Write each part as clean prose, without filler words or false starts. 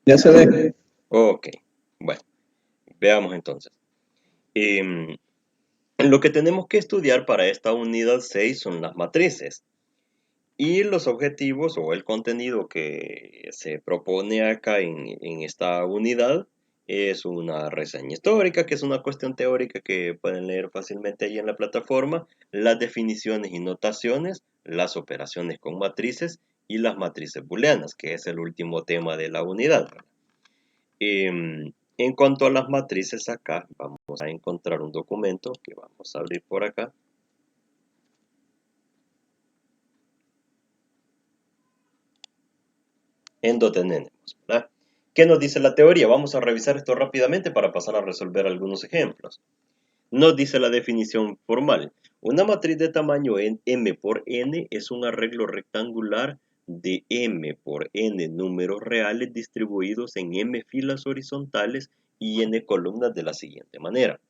Ya se ve. Ok, bueno, veamos entonces. Em, lo que tenemos que estudiar para esta unidad 6 son las matrices. Y los objetivos o el contenido que se propone acá en esta unidad es una reseña histórica, que es una cuestión teórica que pueden leer fácilmente ahí en la plataforma, las definiciones y notaciones, las operaciones con matrices y las matrices booleanas, que es el último tema de la unidad. En cuanto a las matrices acá, vamos a encontrar un documento que vamos a abrir por acá, en donde tenemos, ¿verdad? ¿Qué nos dice la teoría? Vamos a revisar esto rápidamente para pasar a resolver algunos ejemplos. Nos dice la definición formal. Una matriz de tamaño m por n es un arreglo rectangular de m por n números reales distribuidos en m filas horizontales y n columnas de la siguiente manera,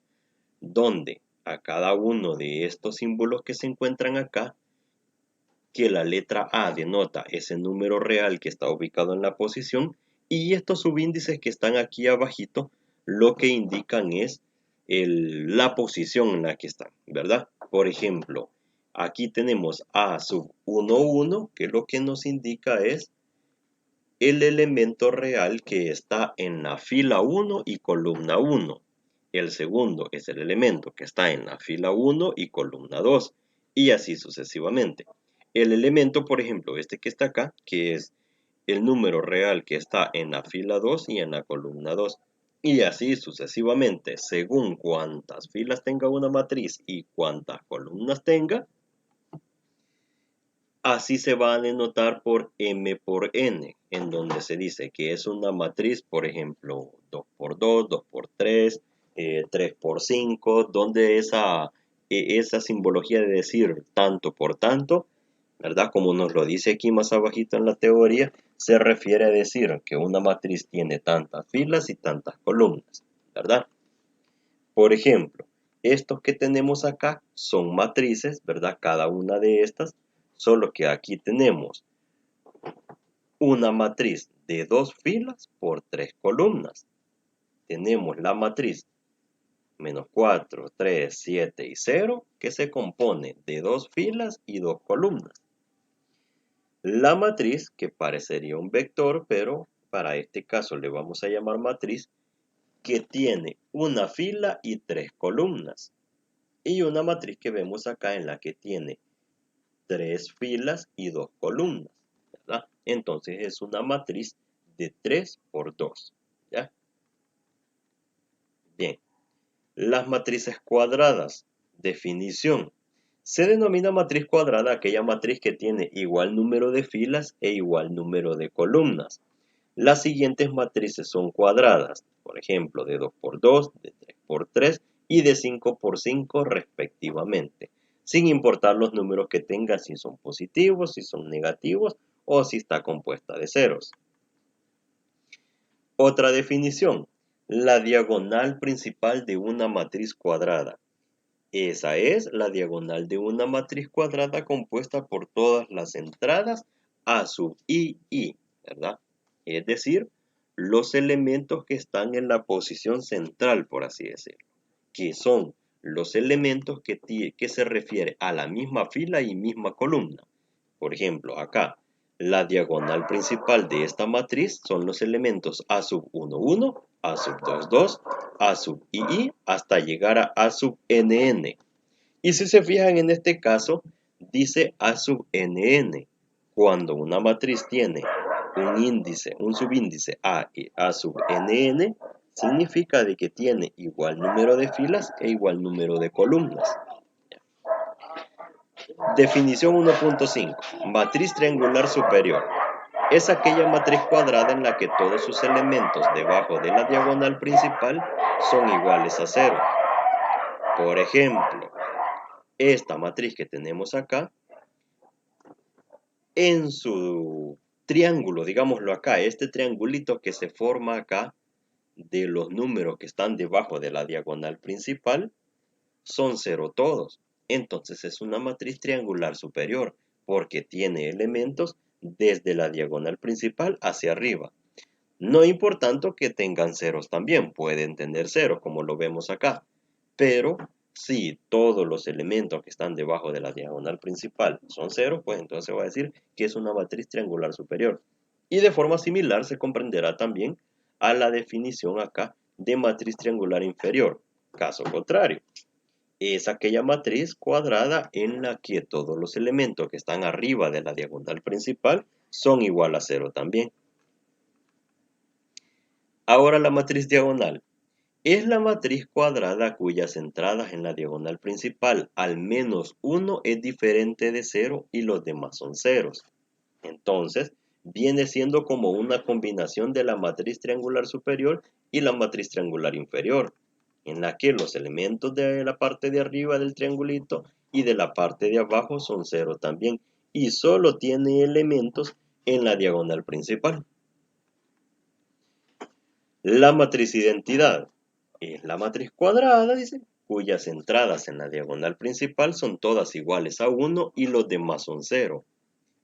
donde a cada uno de estos símbolos que se encuentran acá, que la letra A denota ese número real que está ubicado en la posición, y estos subíndices que están aquí abajito lo que indican es la posición en la que están, ¿verdad? Por ejemplo, aquí tenemos A sub 1, 1, que lo que nos indica es el elemento real que está en la fila 1 y columna 1. El segundo es el elemento que está en la fila 1 y columna 2, y así sucesivamente. El elemento, por ejemplo, este que está acá, que es el número real que está en la fila 2 y en la columna 2. Y así sucesivamente, según cuántas filas tenga una matriz y cuántas columnas tenga, así se va a denotar por m por n, en donde se dice que es una matriz, por ejemplo, 2 por 2, 2 por 3, 3 por 5, donde esa simbología de decir tanto por tanto, ¿verdad? Como nos lo dice aquí más abajito en la teoría, se refiere a decir que una matriz tiene tantas filas y tantas columnas, ¿verdad? Por ejemplo, estos que tenemos acá son matrices, ¿verdad? Cada una de estas, solo que aquí tenemos una matriz de 2 filas por 3 columnas. Tenemos la matriz menos 4, 3, 7 y 0, que se compone de 2 filas y 2 columnas. La matriz, que parecería un vector, pero para este caso le vamos a llamar matriz, que tiene una fila y 3 columnas. Y una matriz que vemos acá en la que tiene 3 filas y 2 columnas, ¿verdad? Entonces es una matriz de 3 por 2, ¿ya? Bien, las matrices cuadradas, definición. Se denomina matriz cuadrada aquella matriz que tiene igual número de filas e igual número de columnas. Las siguientes matrices son cuadradas, por ejemplo, de 2 por 2, de 3 por 3 y de 5 por 5 respectivamente, sin importar los números que tenga, si son positivos, si son negativos o si está compuesta de ceros. Otra definición, la diagonal principal de una matriz cuadrada. Esa es la diagonal de una matriz cuadrada compuesta por todas las entradas A sub I, ¿verdad? Es decir, los elementos que están en la posición central, por así decirlo, que son los elementos que se refiere a la misma fila y misma columna. Por ejemplo, acá, la diagonal principal de esta matriz son los elementos A sub 1, 1, A sub 2, 2, A sub I, hasta llegar a sub NN. Y si se fijan en este caso, dice A sub NN. Cuando una matriz tiene un subíndice A y A sub NN, significa de que tiene igual número de filas e igual número de columnas. Definición 1.5. Matriz triangular superior. Es aquella matriz cuadrada en la que todos sus elementos debajo de la diagonal principal son iguales a cero. Por ejemplo, esta matriz que tenemos acá, en su triángulo, digámoslo acá, este triangulito que se forma acá de los números que están debajo de la diagonal principal, son cero todos. Entonces es una matriz triangular superior porque tiene elementos desde la diagonal principal hacia arriba. No importando que tengan ceros también, pueden tener ceros como lo vemos acá, pero si todos los elementos que están debajo de la diagonal principal son ceros, pues entonces se va a decir que es una matriz triangular superior. Y de forma similar se comprenderá también a la definición acá de matriz triangular inferior. Caso contrario, es aquella matriz cuadrada en la que todos los elementos que están arriba de la diagonal principal son igual a cero también. Ahora la matriz diagonal. Es la matriz cuadrada cuyas entradas en la diagonal principal al menos uno es diferente de cero y los demás son ceros. Entonces, viene siendo como una combinación de la matriz triangular superior y la matriz triangular inferior, en la que los elementos de la parte de arriba del triangulito y de la parte de abajo son cero también, y solo tiene elementos en la diagonal principal. La matriz identidad es la matriz cuadrada, dice, cuyas entradas en la diagonal principal son todas iguales a 1 y los demás son 0.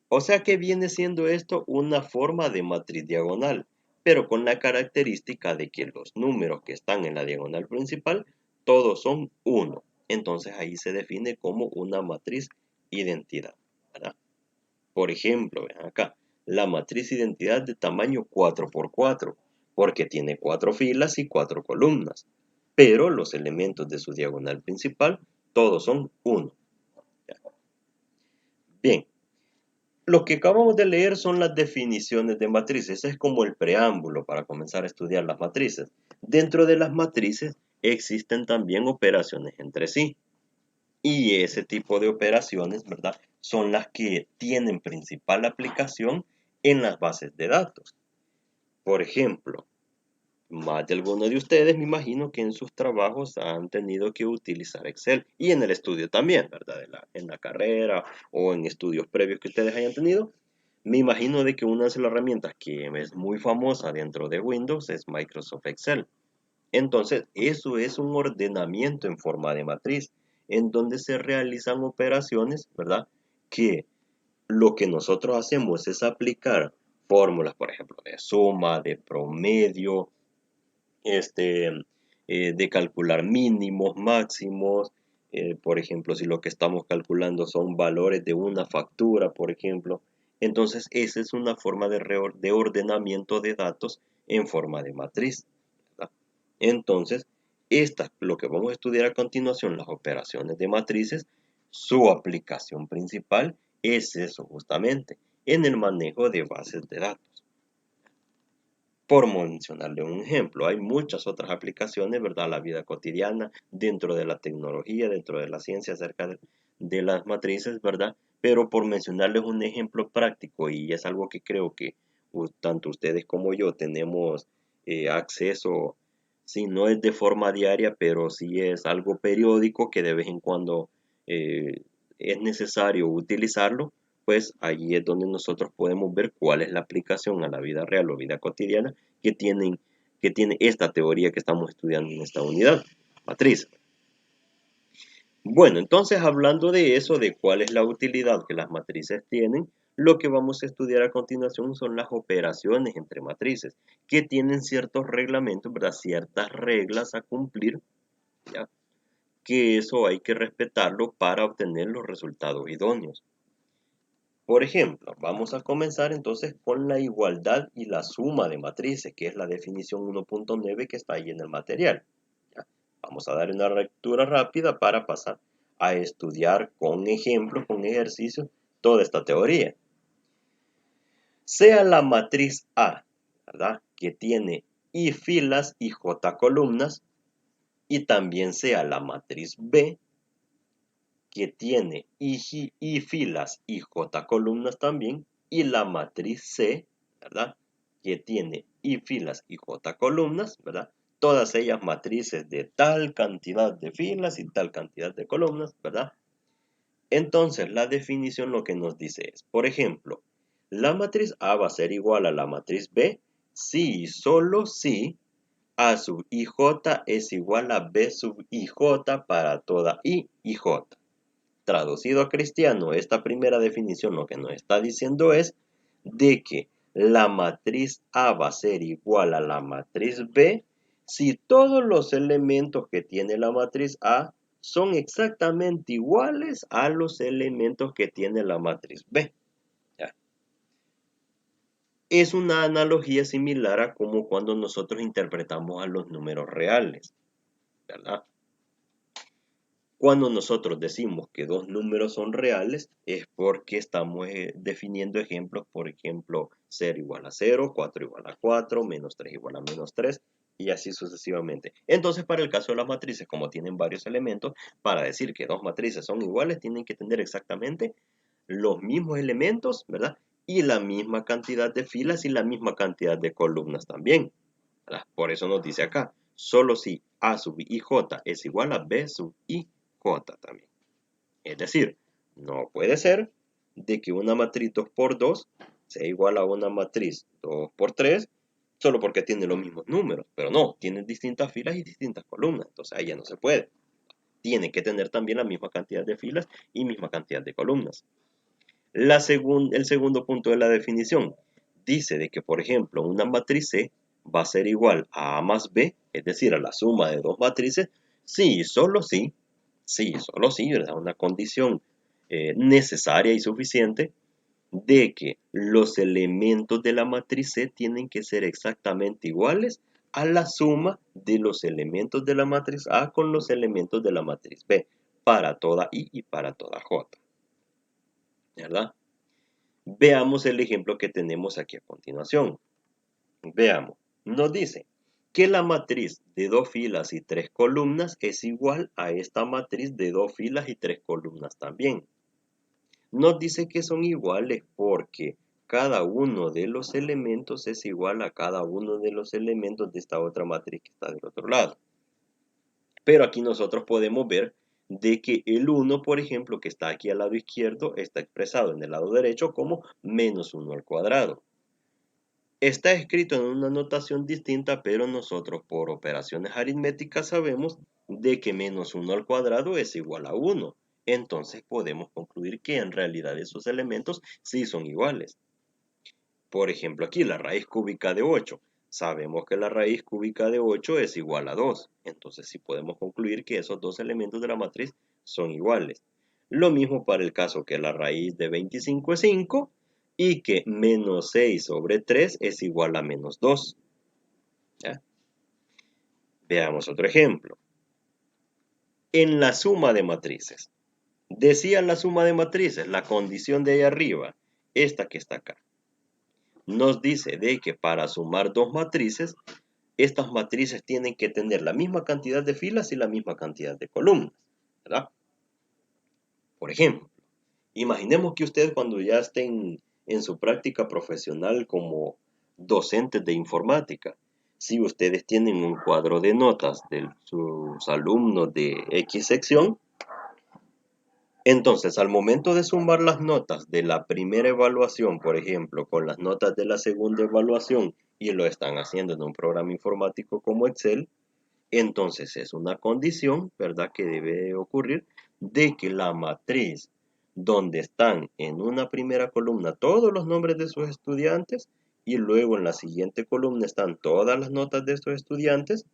O sea que viene siendo esto una forma de matriz diagonal, pero con la característica de que los números que están en la diagonal principal todos son 1. Entonces ahí se define como una matriz identidad, ¿verdad? Por ejemplo, vean acá, la matriz identidad de tamaño 4×4, porque tiene 4 filas y 4 columnas, pero los elementos de su diagonal principal todos son 1. Bien, lo que acabamos de leer son las definiciones de matrices. Ese es como el preámbulo para comenzar a estudiar las matrices. Dentro de las matrices existen también operaciones entre sí. Y ese tipo de operaciones, ¿verdad? Son las que tienen principal aplicación en las bases de datos. Por ejemplo, más de algunos de ustedes me imagino que en sus trabajos han tenido que utilizar Excel y en el estudio también, ¿verdad? En la carrera o en estudios previos que ustedes hayan tenido. Me imagino de que una de las herramientas que es muy famosa dentro de Windows es Microsoft Excel. Entonces, eso es un ordenamiento en forma de matriz, en donde se realizan operaciones, ¿verdad? Que lo que nosotros hacemos es aplicar fórmulas, por ejemplo, de suma, de promedio, este, de calcular mínimos, máximos, por ejemplo, si lo que estamos calculando son valores de una factura, por ejemplo. Entonces, esa es una forma de ordenamiento de datos en forma de matriz, ¿verdad? Entonces, lo que vamos a estudiar a continuación, las operaciones de matrices, su aplicación principal es eso justamente, en el manejo de bases de datos. Por mencionarle un ejemplo, hay muchas otras aplicaciones, ¿verdad? La vida cotidiana, dentro de la tecnología, dentro de la ciencia, acerca de las matrices, ¿verdad? Pero por mencionarles un ejemplo práctico, y es algo que creo que tanto ustedes como yo tenemos acceso, si no es de forma diaria, pero sí es algo periódico que de vez en cuando eh, es necesario utilizarlo, pues allí es donde nosotros podemos ver cuál es la aplicación a la vida real o vida cotidiana que, que tiene esta teoría que estamos estudiando en esta unidad, matriz. Bueno, entonces hablando de eso, de cuál es la utilidad que las matrices tienen, lo que vamos a estudiar a continuación son las operaciones entre matrices, que tienen ciertos reglamentos, ¿verdad? Ciertas reglas a cumplir, ¿ya? Que eso hay que respetarlo para obtener los resultados idóneos. Por ejemplo, vamos a comenzar entonces con la igualdad y la suma de matrices, que es la definición 1.9 que está ahí en el material. ¿Ya? Vamos a dar una lectura rápida para pasar a estudiar con ejemplos, con ejercicios, toda esta teoría. Sea la matriz A, ¿verdad? Que tiene I filas y J columnas, y también sea la matriz B, que tiene I filas y J columnas también, y la matriz C, ¿verdad? Que tiene I filas y J columnas, ¿verdad? Todas ellas matrices de tal cantidad de filas y tal cantidad de columnas, ¿verdad? Entonces, la definición lo que nos dice es, por ejemplo, la matriz A va a ser igual a la matriz B si y solo si A sub IJ es igual a B sub IJ para toda I y J. Traducido a cristiano, esta primera definición lo que nos está diciendo es de que la matriz A va a ser igual a la matriz B si todos los elementos que tiene la matriz A son exactamente iguales a los elementos que tiene la matriz B. ¿Ya? Es una analogía similar a como cuando nosotros interpretamos a los números reales, ¿verdad? Cuando nosotros decimos que dos números son reales, es porque estamos definiendo ejemplos, por ejemplo, 0 igual a 0, 4 igual a 4, menos 3 igual a menos 3, y así sucesivamente. Entonces, para el caso de las matrices, como tienen varios elementos, para decir que dos matrices son iguales, tienen que tener exactamente los mismos elementos, ¿verdad? Y la misma cantidad de filas y la misma cantidad de columnas también, ¿verdad? Por eso nos dice acá, solo si A sub I J es igual a B sub I J también. Es decir, no puede ser de que una matriz 2 por 2 sea igual a una matriz 2 por 3 solo porque tiene los mismos números. Pero no, tienen distintas filas y distintas columnas. Entonces ahí ya no se puede. Tiene que tener también la misma cantidad de filas y misma cantidad de columnas. El segundo punto de la definición dice de que, por ejemplo, una matriz C va a ser igual a A más B, es decir, a la suma de dos matrices, sí, solo sí, ¿verdad? Una condición necesaria y suficiente de que los elementos de la matriz C tienen que ser exactamente iguales a la suma de los elementos de la matriz A con los elementos de la matriz B, para toda I y para toda J, ¿verdad? Veamos el ejemplo que tenemos aquí a continuación. Veamos, nos dice que la matriz de dos filas y tres columnas es igual a esta matriz de dos filas y tres columnas también. Nos dice que son iguales porque cada uno de los elementos es igual a cada uno de los elementos de esta otra matriz que está del otro lado. Pero aquí nosotros podemos ver de que el 1, por ejemplo, que está aquí al lado izquierdo, está expresado en el lado derecho como menos 1 al cuadrado. Está escrito en una notación distinta, pero nosotros por operaciones aritméticas sabemos de que menos 1 al cuadrado es igual a 1. Entonces podemos concluir que en realidad esos elementos sí son iguales. Por ejemplo, aquí la raíz cúbica de 8. Sabemos que la raíz cúbica de 8 es igual a 2. Entonces sí podemos concluir que esos dos elementos de la matriz son iguales. Lo mismo para el caso que la raíz de 25 es 5 y que menos 6 sobre 3 es igual a menos 2. ¿Ya? Veamos otro ejemplo. En la suma de matrices. Decía la suma de matrices, la condición de ahí arriba, esta que está acá. Nos dice de que para sumar dos matrices, estas matrices tienen que tener la misma cantidad de filas y la misma cantidad de columnas, ¿verdad? Por ejemplo, imaginemos que ustedes cuando ya estén en su práctica profesional como docentes de informática, si ustedes tienen un cuadro de notas de sus alumnos de X sección, entonces al momento de sumar las notas de la primera evaluación, por ejemplo, con las notas de la segunda evaluación, y lo están haciendo en un programa informático como Excel, entonces es una condición, ¿verdad?, que debe ocurrir de que la matriz donde están en una primera columna todos los nombres de sus estudiantes y luego en la siguiente columna están todas las notas de estos estudiantes,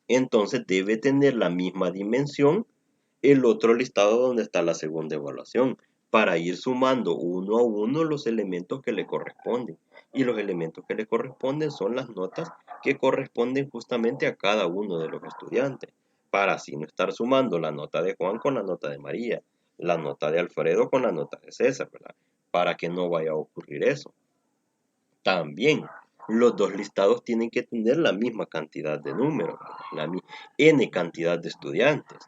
entonces debe tener la misma dimensión el otro listado donde está la segunda evaluación para ir sumando uno a uno los elementos que le corresponden. Y los elementos que le corresponden son las notas que corresponden justamente a cada uno de los estudiantes, para así no estar sumando la nota de Juan con la nota de María, la nota de Alfredo con la nota de César, ¿verdad? Para que no vaya a ocurrir eso. También, los dos listados tienen que tener la misma cantidad de números, la n cantidad de estudiantes.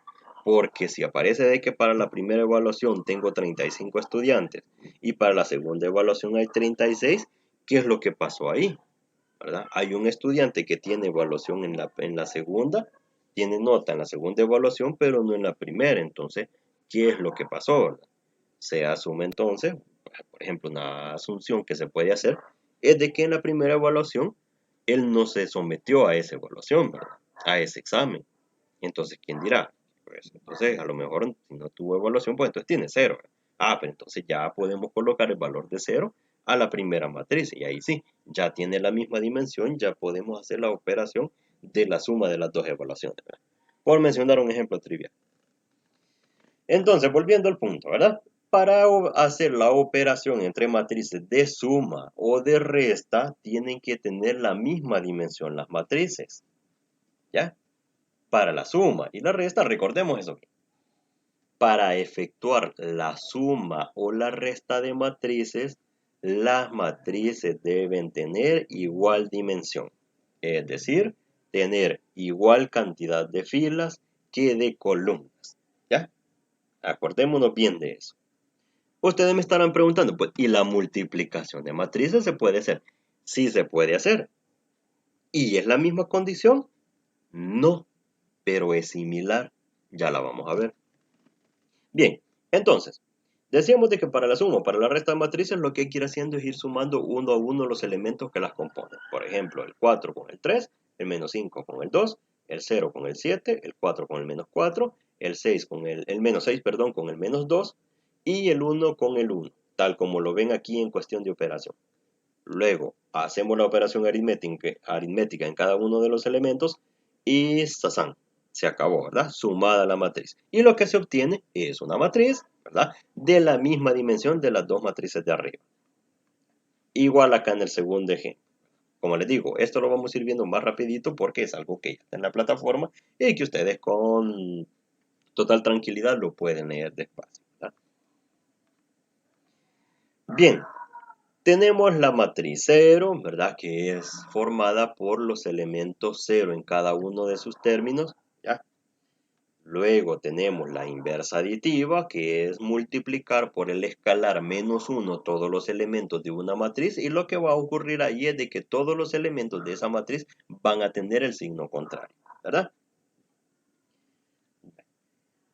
Porque si aparece de que para la primera evaluación tengo 35 estudiantes y para la segunda evaluación hay 36, ¿qué es lo que pasó ahí? ¿Verdad? Hay un estudiante que tiene evaluación en la segunda, tiene nota en la segunda evaluación, pero no en la primera. Entonces, ¿qué es lo que pasó? ¿Verdad? Se asume entonces, por ejemplo, una asunción que se puede hacer es de que en la primera evaluación él no se sometió a esa evaluación, ¿verdad? A ese examen. Entonces, ¿quién dirá? Pues entonces, a lo mejor si no tuvo evaluación, pues entonces tiene 0. Ah, pero entonces ya podemos colocar el valor de 0 a la primera matriz. Y ahí sí, ya tiene la misma dimensión, ya podemos hacer la operación de la suma de las dos evaluaciones, ¿verdad? Por mencionar un ejemplo trivial. Entonces, volviendo al punto, ¿verdad? Para hacer la operación entre matrices de suma o de resta, tienen que tener la misma dimensión las matrices, ¿ya? Para la suma y la resta, recordemos eso. Para efectuar la suma o la resta de matrices, las matrices deben tener igual dimensión, es decir, tener igual cantidad de filas que de columnas, ¿ya? Acordémonos bien de eso. Ustedes me estarán preguntando, pues, ¿y la multiplicación de matrices se puede hacer? Sí se puede hacer. ¿Y es la misma condición? No, pero es similar. Ya la vamos a ver. Bien, entonces, decíamos de que para la suma o para la resta de matrices lo que hay que ir haciendo es ir sumando uno a uno los elementos que las componen. Por ejemplo, el 4 con el 3, el menos 5 con el 2, el 0 con el 7, el 4 con el menos 4, el 6 con el menos 6, perdón, con el menos 2 y el 1 con el 1, tal como lo ven aquí en cuestión de operación. Luego, hacemos la operación aritmética en cada uno de los elementos y ¡zazán! Se acabó, ¿verdad? Sumada la matriz. Y lo que se obtiene es una matriz, ¿verdad? De la misma dimensión de las dos matrices de arriba. Igual acá en el segundo ejemplo. Como les digo, esto lo vamos a ir viendo más rapidito porque es algo que ya está en la plataforma y que ustedes con total tranquilidad lo pueden leer despacio, ¿verdad? Bien, tenemos la matriz 0, ¿verdad? Que es formada por los elementos 0 en cada uno de sus términos, ¿ya? Luego tenemos la inversa aditiva, que es multiplicar por el escalar menos 1 todos los elementos de una matriz, y lo que va a ocurrir ahí es de que todos los elementos de esa matriz van a tener el signo contrario, ¿verdad?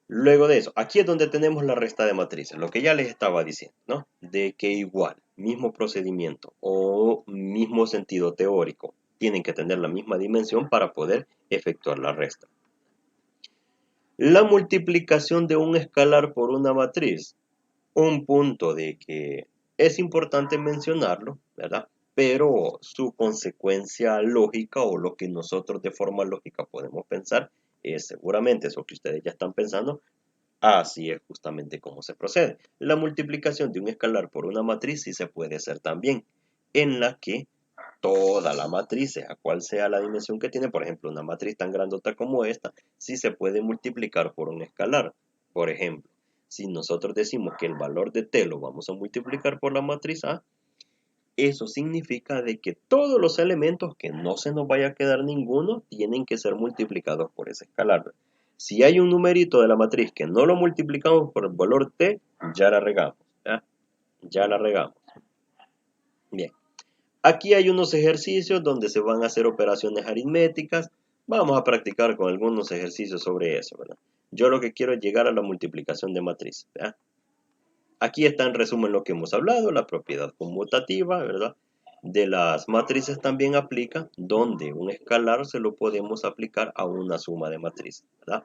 Luego de eso, aquí es donde tenemos la resta de matrices, lo que ya les estaba diciendo, ¿no? De que igual, mismo procedimiento o mismo sentido teórico, tienen que tener la misma dimensión para poder efectuar la resta. La multiplicación de un escalar por una matriz, un punto de que es importante mencionarlo, ¿verdad? Pero su consecuencia lógica o lo que nosotros de forma lógica podemos pensar es seguramente eso que ustedes ya están pensando. Así es justamente como se procede. La multiplicación de un escalar por una matriz sí se puede hacer también, en la que toda la matriz, sea cual sea la dimensión que tiene, por ejemplo, una matriz tan grandota como esta, sí se puede multiplicar por un escalar. Por ejemplo, si nosotros decimos que el valor de t lo vamos a multiplicar por la matriz A, eso significa de que todos los elementos, que no se nos vaya a quedar ninguno, tienen que ser multiplicados por ese escalar. Si hay un numerito de la matriz que no lo multiplicamos por el valor t, ya la regamos. ¿Ya? Ya la regamos. Bien. Aquí hay unos ejercicios donde se van a hacer operaciones aritméticas. Vamos a practicar con algunos ejercicios sobre eso, ¿verdad? Yo lo que quiero es llegar a la multiplicación de matrices. ¿Ya? Aquí está en resumen lo que hemos hablado, la propiedad conmutativa, ¿verdad? De las matrices también aplica, donde un escalar se lo podemos aplicar a una suma de matrices, ¿verdad?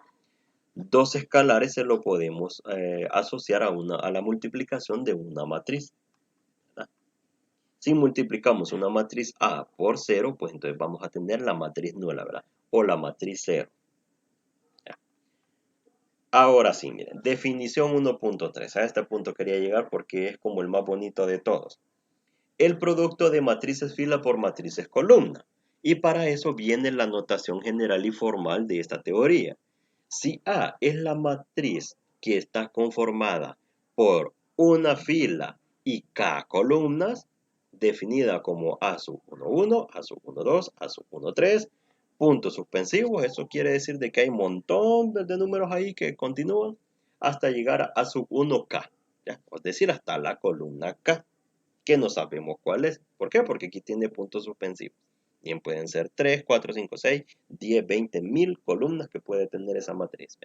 Dos escalares se lo podemos asociar a la multiplicación de una matriz, ¿verdad? Si multiplicamos una matriz A por 0, pues entonces vamos a tener la matriz nula, ¿verdad? O la matriz 0. Ahora sí, miren, definición 1.3. A este punto quería llegar porque es como el más bonito de todos. El producto de matrices fila por matrices columna. Y para eso viene la notación general y formal de esta teoría. Si A es la matriz que está conformada por una fila y K columnas, definida como A sub 1, 1, A sub 1, 2, A sub 1, 3, puntos suspensivos, eso quiere decir de que hay un montón de números ahí que continúan hasta llegar a A sub 1K, ¿ya? Es decir, hasta la columna K, que no sabemos cuál es. ¿Por qué? Porque aquí tiene puntos suspensivos. Bien, pueden ser 3, 4, 5, 6, 10, 20, 1000 columnas que puede tener esa matriz.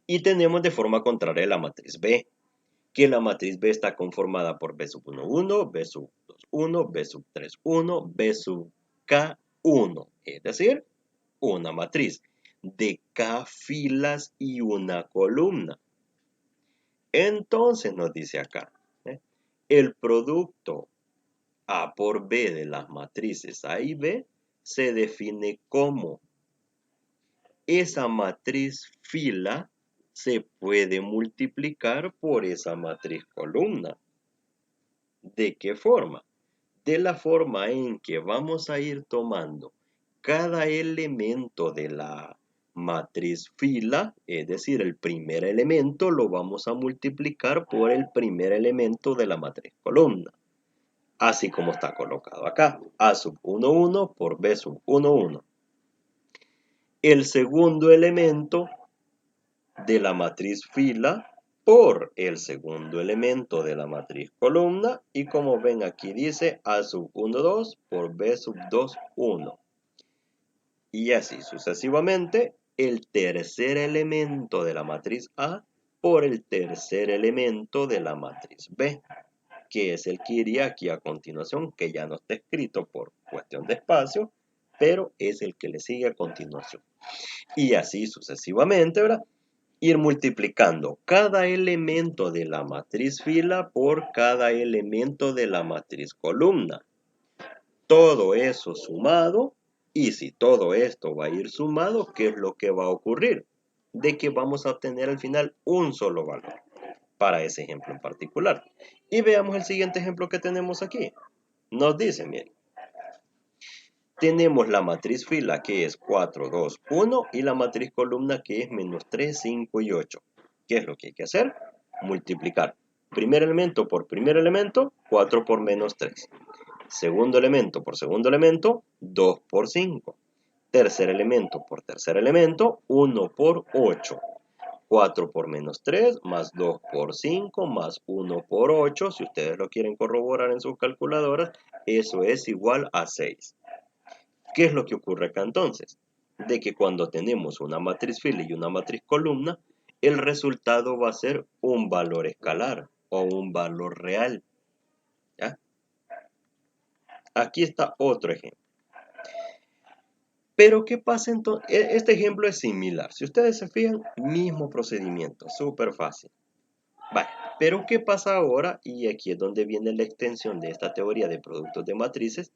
Y tenemos de forma contraria la matriz B, que la matriz B está conformada por B sub 1, 1, B sub 2, 1, B sub 3, 1, B sub K, 1. Es decir, una matriz de K filas y una columna. Entonces nos dice acá, El producto A por B de las matrices A y B se define como esa matriz fila se puede multiplicar por esa matriz columna. ¿De qué forma? De la forma en que vamos a ir tomando cada elemento de la matriz fila, es decir, el primer elemento lo vamos a multiplicar por el primer elemento de la matriz columna. Así como está colocado acá, A sub 1, 1 por B sub 1, 1. El segundo elemento de la matriz fila por el segundo elemento de la matriz columna, y como ven aquí dice A sub 1, 2 por B sub 2, 1. Y así sucesivamente, el tercer elemento de la matriz A por el tercer elemento de la matriz B, que es el que iría aquí a continuación, que ya no está escrito por cuestión de espacio, pero es el que le sigue a continuación. Y así sucesivamente, ¿verdad? Ir multiplicando cada elemento de la matriz fila por cada elemento de la matriz columna. Todo eso sumado, y si todo esto va a ir sumado, ¿qué es lo que va a ocurrir? De que vamos a obtener al final un solo valor para ese ejemplo en particular. Y veamos el siguiente ejemplo que tenemos aquí. Nos dice, miren, tenemos la matriz fila que es 4, 2, 1 y la matriz columna que es menos 3, 5 y 8. ¿Qué es lo que hay que hacer? Multiplicar primer elemento por primer elemento, 4 por menos 3. Segundo elemento por segundo elemento, 2 por 5. Tercer elemento por tercer elemento, 1 por 8. 4 por menos 3, más 2 por 5, más 1 por 8. Si ustedes lo quieren corroborar en sus calculadoras, eso es igual a 6. ¿Qué es lo que ocurre acá entonces? De que cuando tenemos una matriz fila y una matriz columna, el resultado va a ser un valor escalar o un valor real. ¿Ya? Aquí está otro ejemplo. Pero ¿qué pasa entonces? Este ejemplo es similar. Si ustedes se fijan, mismo procedimiento, súper fácil. Vale, pero ¿qué pasa ahora? Y aquí es donde viene la extensión de esta teoría de productos de matrices.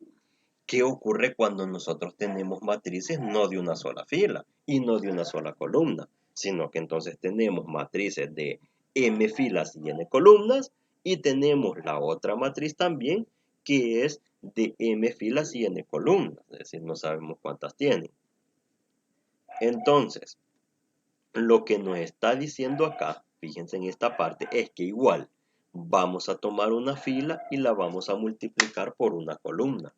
¿Qué ocurre cuando nosotros tenemos matrices no de una sola fila y no de una sola columna? Sino que entonces tenemos matrices de m filas y n columnas y tenemos la otra matriz también que es de m filas y n columnas, es decir, no sabemos cuántas tienen. Entonces, lo que nos está diciendo acá, fíjense en esta parte, es que igual vamos a tomar una fila y la vamos a multiplicar por una columna,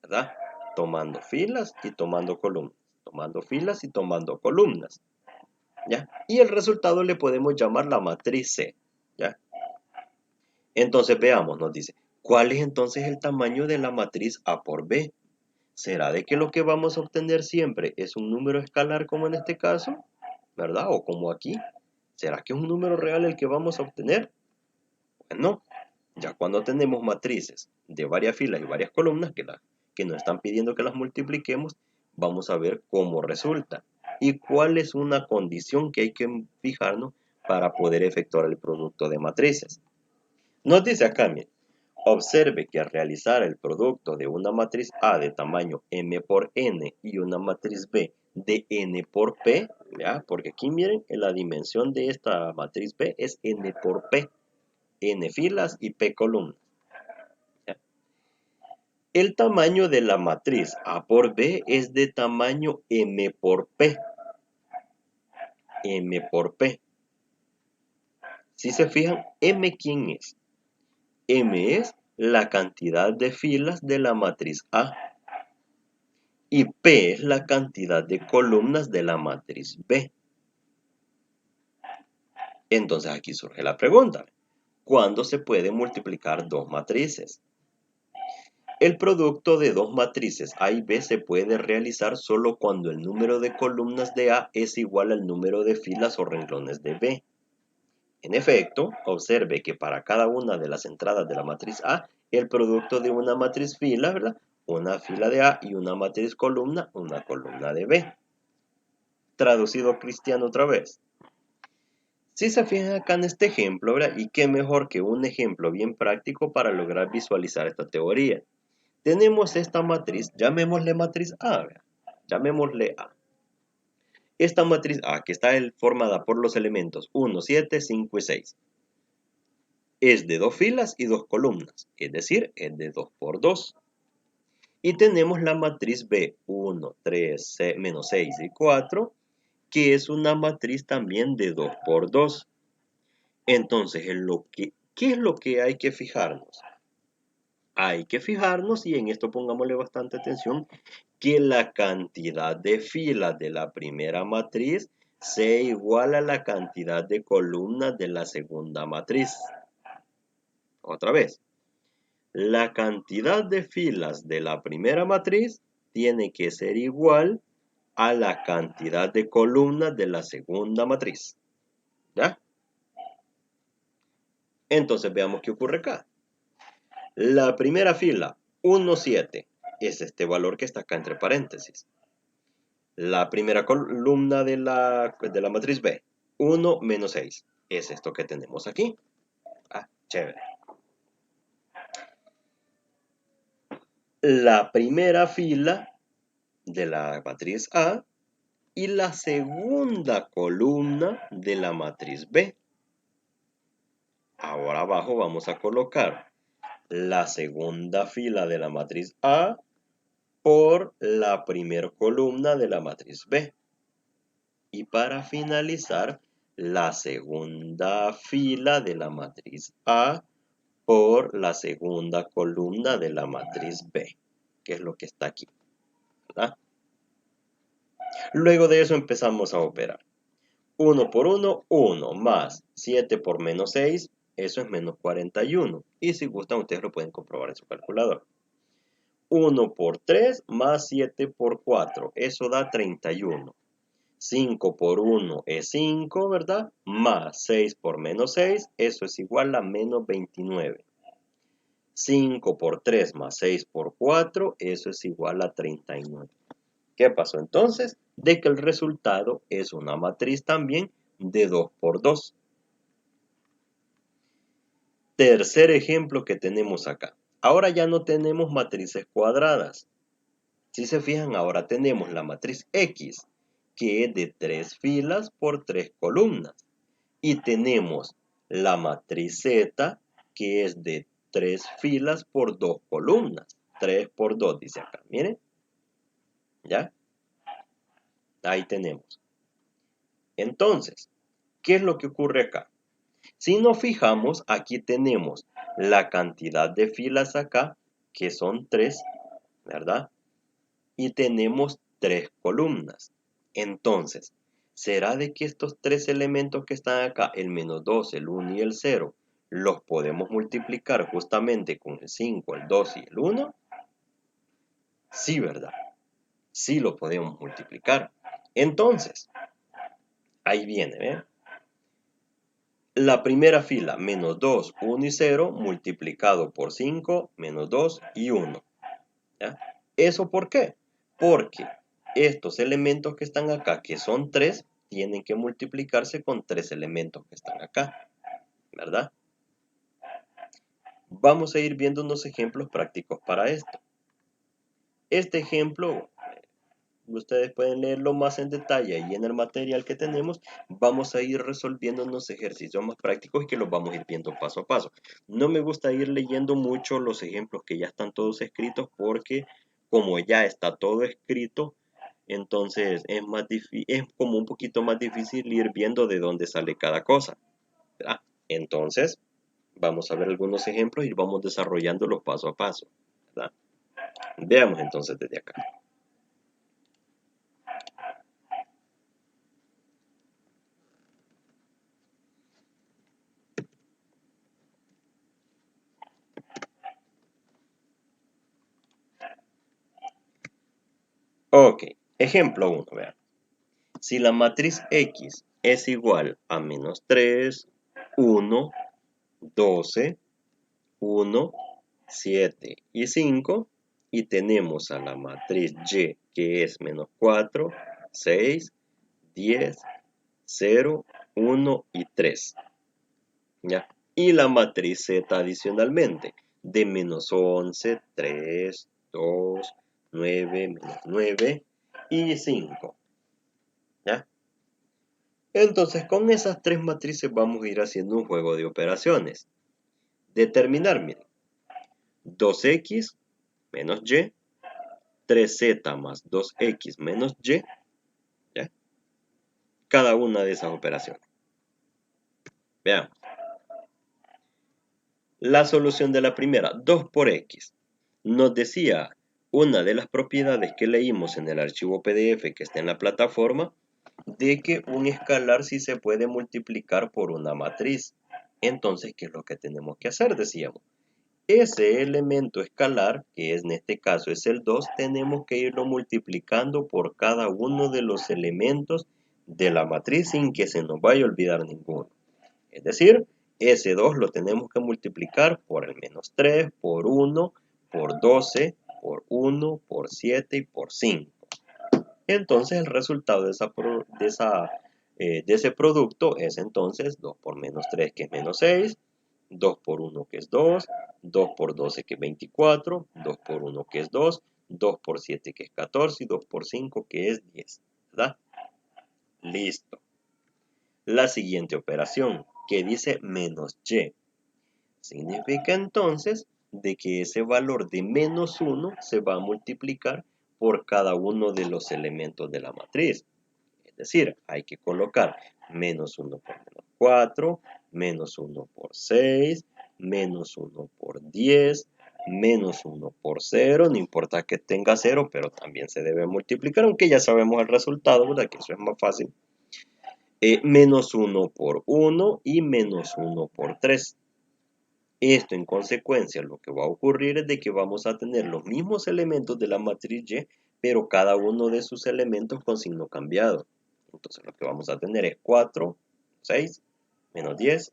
¿verdad? Tomando filas y tomando columnas, tomando filas y tomando columnas, ¿ya? Y el resultado le podemos llamar la matriz C, ¿ya? Entonces veamos, nos dice, ¿cuál es entonces el tamaño de la matriz A por B? ¿Será de que lo que vamos a obtener siempre es un número escalar como en este caso? ¿Verdad? O como aquí. ¿Será que es un número real el que vamos a obtener? Bueno, ya cuando tenemos matrices de varias filas y varias columnas que nos están pidiendo que las multipliquemos, vamos a ver cómo resulta y cuál es una condición que hay que fijarnos para poder efectuar el producto de matrices. Nos dice acá, miren, observe que al realizar el producto de una matriz A de tamaño m por n y una matriz B de n por p, ¿ya? Porque aquí miren, la dimensión de esta matriz B es n por p, n filas y p columnas. ¿Ya? El tamaño de la matriz A por B es de tamaño m por p. M por p. Si se fijan, m ¿quién es? M es la cantidad de filas de la matriz A. Y P es la cantidad de columnas de la matriz B. Entonces aquí surge la pregunta. ¿Cuándo se puede multiplicar dos matrices? El producto de dos matrices A y B se puede realizar solo cuando el número de columnas de A es igual al número de filas o renglones de B. En efecto, observe que para cada una de las entradas de la matriz A, el producto de una matriz fila, ¿verdad? Una fila de A y una matriz columna, una columna de B. Traducido cristiano otra vez. Si se fijan acá en este ejemplo, ¿verdad? Y qué mejor que un ejemplo bien práctico para lograr visualizar esta teoría. Tenemos esta matriz, llamémosle matriz A, ¿verdad? Llamémosle A. Esta matriz A, que está formada por los elementos 1, 7, 5 y 6, es de 2 filas y 2 columnas, es decir, es de 2 por 2. Y tenemos la matriz B, 1, 3, menos 6 y 4, que es una matriz también de 2 por 2. Entonces, ¿qué es lo que hay que fijarnos? Hay que fijarnos, y en esto pongámosle bastante atención, que la cantidad de filas de la primera matriz sea igual a la cantidad de columnas de la segunda matriz. Otra vez, la cantidad de filas de la primera matriz tiene que ser igual a la cantidad de columnas de la segunda matriz. ¿Ya? Entonces veamos qué ocurre acá. La primera fila, 1, 7, es este valor que está acá entre paréntesis. La primera columna de la matriz B, 1 menos 6, es esto que tenemos aquí. Ah, chévere. La primera fila de la matriz A y la segunda columna de la matriz B. Ahora abajo vamos a colocar la segunda fila de la matriz A por la primera columna de la matriz B. Y para finalizar, la segunda fila de la matriz A por la segunda columna de la matriz B, que es lo que está aquí, ¿verdad? Luego de eso empezamos a operar. 1 por 1, 1, más 7 por menos 6, eso es menos 41. Y si gustan, ustedes lo pueden comprobar en su calculadora. 1 por 3 más 7 por 4, eso da 31. 5 por 1 es 5, ¿verdad? Más 6 por menos 6, eso es igual a menos 29. 5 por 3 más 6 por 4, eso es igual a 39. ¿Qué pasó entonces? De que el resultado es una matriz también de 2 por 2. Tercer ejemplo que tenemos acá. Ahora ya no tenemos matrices cuadradas. Si se fijan, ahora tenemos la matriz X, que es de 3 filas por 3 columnas. Y tenemos la matriz Z, que es de 3 filas por 2 columnas. 3 por 2 dice acá, miren. ¿Ya? Ahí tenemos. Entonces, ¿qué es lo que ocurre acá? Si nos fijamos, aquí tenemos la cantidad de filas acá, que son 3, ¿verdad? Y tenemos 3 columnas. Entonces, ¿será de que estos 3 elementos que están acá, el menos 2, el 1 y el 0, los podemos multiplicar justamente con el 5, el 2 y el 1? Sí, ¿verdad? Sí lo podemos multiplicar. Entonces, ahí viene, ¿ven? La primera fila, menos 2, 1 y 0, multiplicado por 5, menos 2 y 1. ¿Ya? ¿Eso por qué? Porque estos elementos que están acá, que son 3, tienen que multiplicarse con 3 elementos que están acá, ¿verdad? Vamos a ir viendo unos ejemplos prácticos para esto. Este ejemplo, ustedes pueden leerlo más en detalle y en el material que tenemos, vamos a ir resolviendo unos ejercicios más prácticos y que los vamos a ir viendo paso a paso. No me gusta ir leyendo mucho los ejemplos que ya están todos escritos porque como ya está todo escrito, entonces es como un poquito más difícil ir viendo de dónde sale cada cosa, ¿verdad? Entonces, vamos a ver algunos ejemplos y vamos desarrollándolos paso a paso, ¿verdad? Veamos entonces desde acá. Ok, ejemplo 1, vean. Si la matriz X es igual a menos 3, 1, 12, 1, 7 y 5, y tenemos a la matriz Y que es menos 4, 6, 10, 0, 1 y 3. ¿Ya? Y la matriz Z adicionalmente, de menos 11, 3, 2, 9, menos 9 y 5. ¿Ya? Entonces, con esas tres matrices vamos a ir haciendo un juego de operaciones. Determinar, miren, 2x menos y, 3z más 2x menos y, ¿ya? Cada una de esas operaciones. Veamos. La solución de la primera, 2 por x, nos decía una de las propiedades que leímos en el archivo PDF que está en la plataforma, de que un escalar sí se puede multiplicar por una matriz. Entonces, ¿qué es lo que tenemos que hacer? Decíamos, ese elemento escalar, que en este caso es el 2, tenemos que irlo multiplicando por cada uno de los elementos de la matriz sin que se nos vaya a olvidar ninguno. Es decir, ese 2 lo tenemos que multiplicar por el menos 3, por 1, por 12, por 1, por 7 y por 5. Entonces el resultado de ese producto es entonces 2 por menos 3, que es menos 6, 2 por 1, que es 2, 2 por 12, que es 24, 2 por 1, que es 2, 2 por 7, que es 14, y 2 por 5, que es 10. ¿Verdad? Listo. La siguiente operación, que dice menos y, significa entonces de que ese valor de menos 1 se va a multiplicar por cada uno de los elementos de la matriz. Es decir, hay que colocar menos 1 por menos 4, menos 1 por 6, menos 1 por 10, menos 1 por 0, no importa que tenga 0, pero también se debe multiplicar, aunque ya sabemos el resultado, ¿verdad? Que eso es más fácil. Menos 1 por 1 y menos 1 por 3. Esto en consecuencia lo que va a ocurrir es de que vamos a tener los mismos elementos de la matriz Y, pero cada uno de sus elementos con signo cambiado. Entonces lo que vamos a tener es 4, 6, menos 10,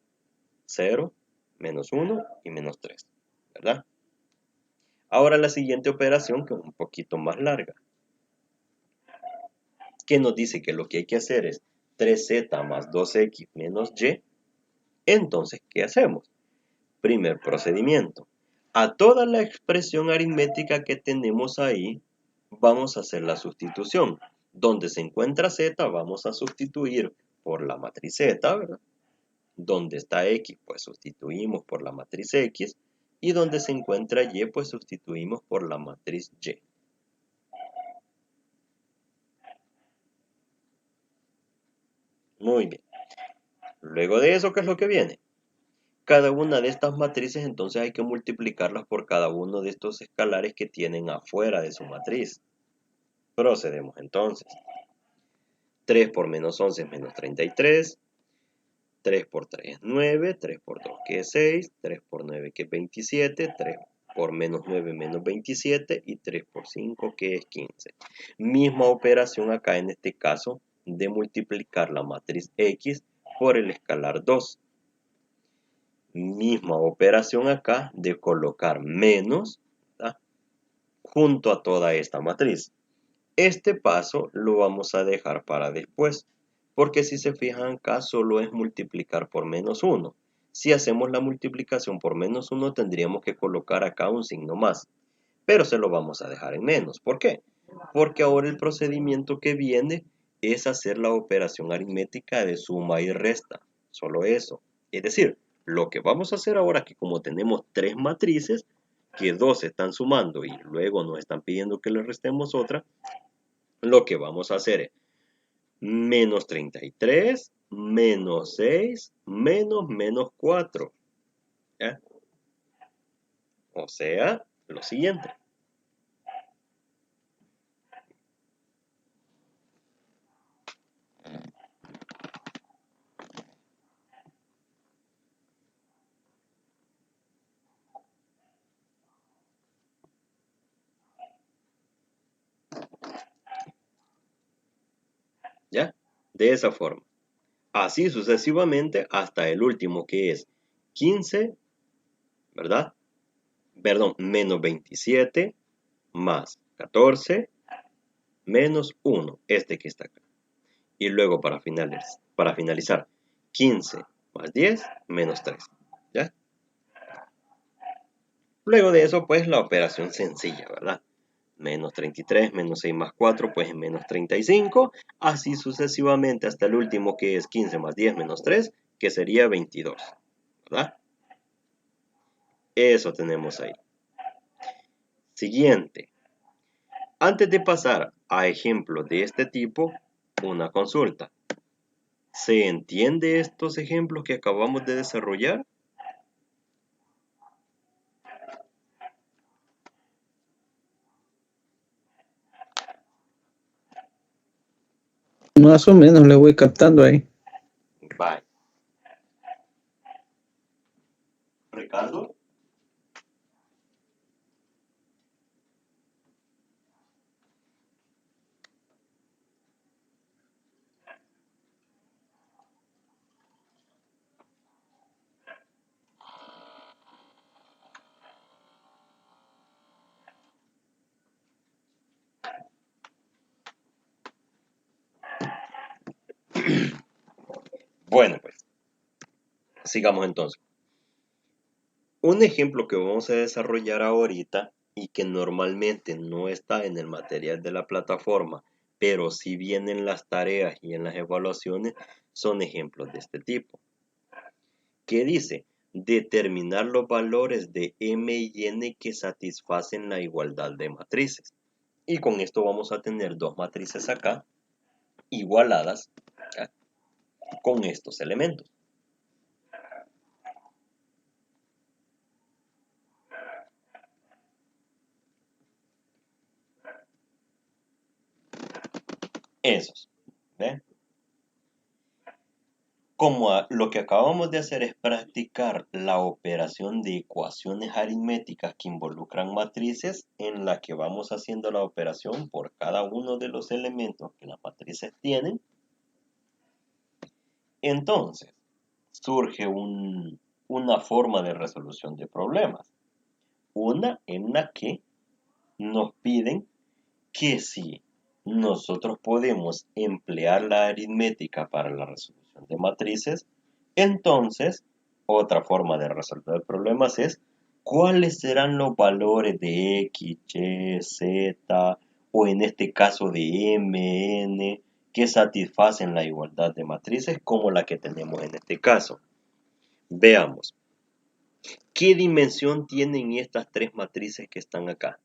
0, menos 1 y menos 3, ¿verdad? Ahora la siguiente operación, que es un poquito más larga, que nos dice que lo que hay que hacer es 3z más 2x menos y. Entonces, ¿qué hacemos? Primer procedimiento. A toda la expresión aritmética que tenemos ahí, vamos a hacer la sustitución. Donde se encuentra z, vamos a sustituir por la matriz z, ¿verdad? Donde está x, pues sustituimos por la matriz x. Y donde se encuentra y, pues sustituimos por la matriz y. Muy bien. Luego de eso, ¿qué es lo que viene? Cada una de estas matrices entonces hay que multiplicarlas por cada uno de estos escalares que tienen afuera de su matriz. Procedemos entonces. 3 por menos 11 es menos 33. 3 por 3 es 9. 3 por 2 que es 6. 3 por 9 que es 27. 3 por menos 9 menos 27. Y 3 por 5 que es 15. Misma operación acá en este caso de multiplicar la matriz X por el escalar 2. Misma operación acá de colocar menos, ¿verdad?, junto a toda esta matriz. Este paso lo vamos a dejar para después, porque si se fijan acá solo es multiplicar por menos 1. Si hacemos la multiplicación por menos 1 tendríamos que colocar acá un signo más, pero se lo vamos a dejar en menos. ¿Por qué? Porque ahora el procedimiento que viene es hacer la operación aritmética de suma y resta, solo eso. Es decir, lo que vamos a hacer ahora, que como tenemos tres matrices, que dos se están sumando y luego nos están pidiendo que le restemos otra, lo que vamos a hacer es menos 33, menos 6, menos 4. ¿Ya? O sea, lo siguiente. ¿Ya? De esa forma. Así sucesivamente hasta el último, que es 15, ¿verdad? Perdón, menos 27 más 14 menos 1, este que está acá. Y luego para finalizar, 15 más 10 menos 3. ¿Ya? Luego de eso, pues la operación sencilla, ¿verdad? Menos 33, menos 6 más 4, pues es menos 35. Así sucesivamente hasta el último, que es 15 más 10 menos 3, que sería 22. ¿Verdad? Eso tenemos ahí. Siguiente. Antes de pasar a ejemplos de este tipo, una consulta. ¿Se entiende estos ejemplos que acabamos de desarrollar? Más o menos le voy captando ahí. Bye. Ricardo. Bueno, pues, sigamos entonces. Un ejemplo que vamos a desarrollar ahorita y que normalmente no está en el material de la plataforma, pero sí viene en las tareas y en las evaluaciones, son ejemplos de este tipo. ¿Qué dice? Determinar los valores de M y N que satisfacen la igualdad de matrices. Y con esto vamos a tener dos matrices acá, igualadas, ¿ya? Con estos elementos. Esos. ¿Ve? Como lo que acabamos de hacer es practicar la operación de ecuaciones aritméticas que involucran matrices, en la que vamos haciendo la operación por cada uno de los elementos que las matrices tienen, entonces surge una forma de resolución de problemas. Una en la que nos piden que si nosotros podemos emplear la aritmética para la resolución de matrices, entonces otra forma de resolver problemas es cuáles serán los valores de X, Y, Z, o en este caso de M, N, que satisfacen la igualdad de matrices como la que tenemos en este caso. Veamos, ¿qué dimensión tienen estas tres matrices que están acá?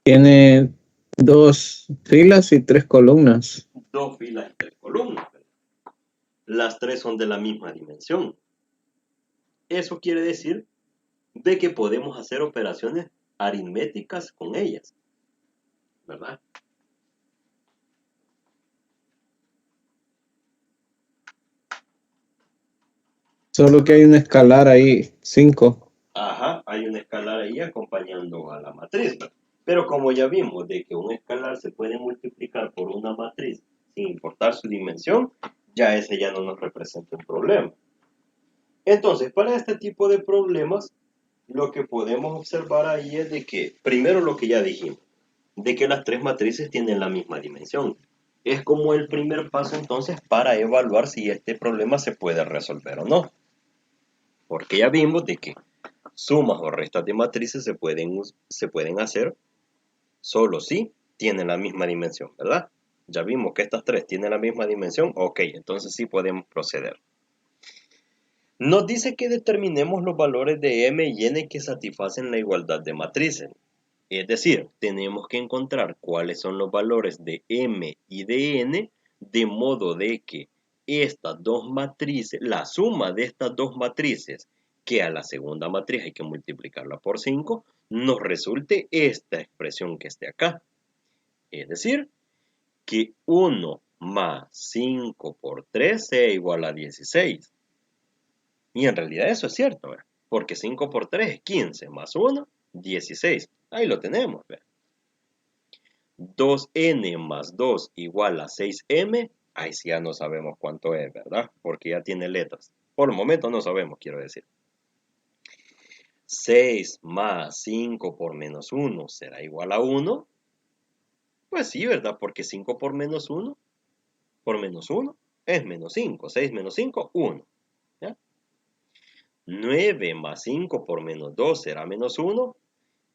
Tiene 2 filas y 3 columnas. Dos filas y tres columnas. Las tres son de la misma dimensión. Eso quiere decir de que podemos hacer operaciones aritméticas con ellas, ¿verdad? Solo que hay un escalar ahí, 5. Ajá, hay un escalar ahí acompañando a la matriz, ¿verdad? Pero como ya vimos de que un escalar se puede multiplicar por una matriz sin importar su dimensión, ya ese ya no nos representa un problema. Entonces, para este tipo de problemas, lo que podemos observar ahí es de que, primero lo que ya dijimos, de que las tres matrices tienen la misma dimensión. Es como el primer paso entonces para evaluar si este problema se puede resolver o no. Porque ya vimos de que sumas o restas de matrices se pueden hacer solo si tienen la misma dimensión, ¿verdad? Ya vimos que estas tres tienen la misma dimensión, ok, entonces sí podemos proceder. Nos dice que determinemos los valores de M y N que satisfacen la igualdad de matrices. Es decir, tenemos que encontrar cuáles son los valores de M y de N, de modo de que estas dos matrices, la suma de estas dos matrices, que a la segunda matriz hay que multiplicarla por 5, nos resulte esta expresión que esté acá. Es decir, que 1 más 5 por 3 sea igual a 16. Y en realidad eso es cierto, ¿verdad? Porque 5 por 3 es 15, más 1, 16. Ahí lo tenemos, ¿verdad? 2n más 2 igual a 6m, ahí sí ya no sabemos cuánto es, ¿verdad? Porque ya tiene letras. Por el momento no sabemos, quiero decir. 6 más 5 por menos 1 será igual a 1. Pues sí, ¿verdad? Porque 5 por menos 1 es menos 5. 6 menos 5, 1. ¿Ya? 9 más 5 por menos 2 será menos 1.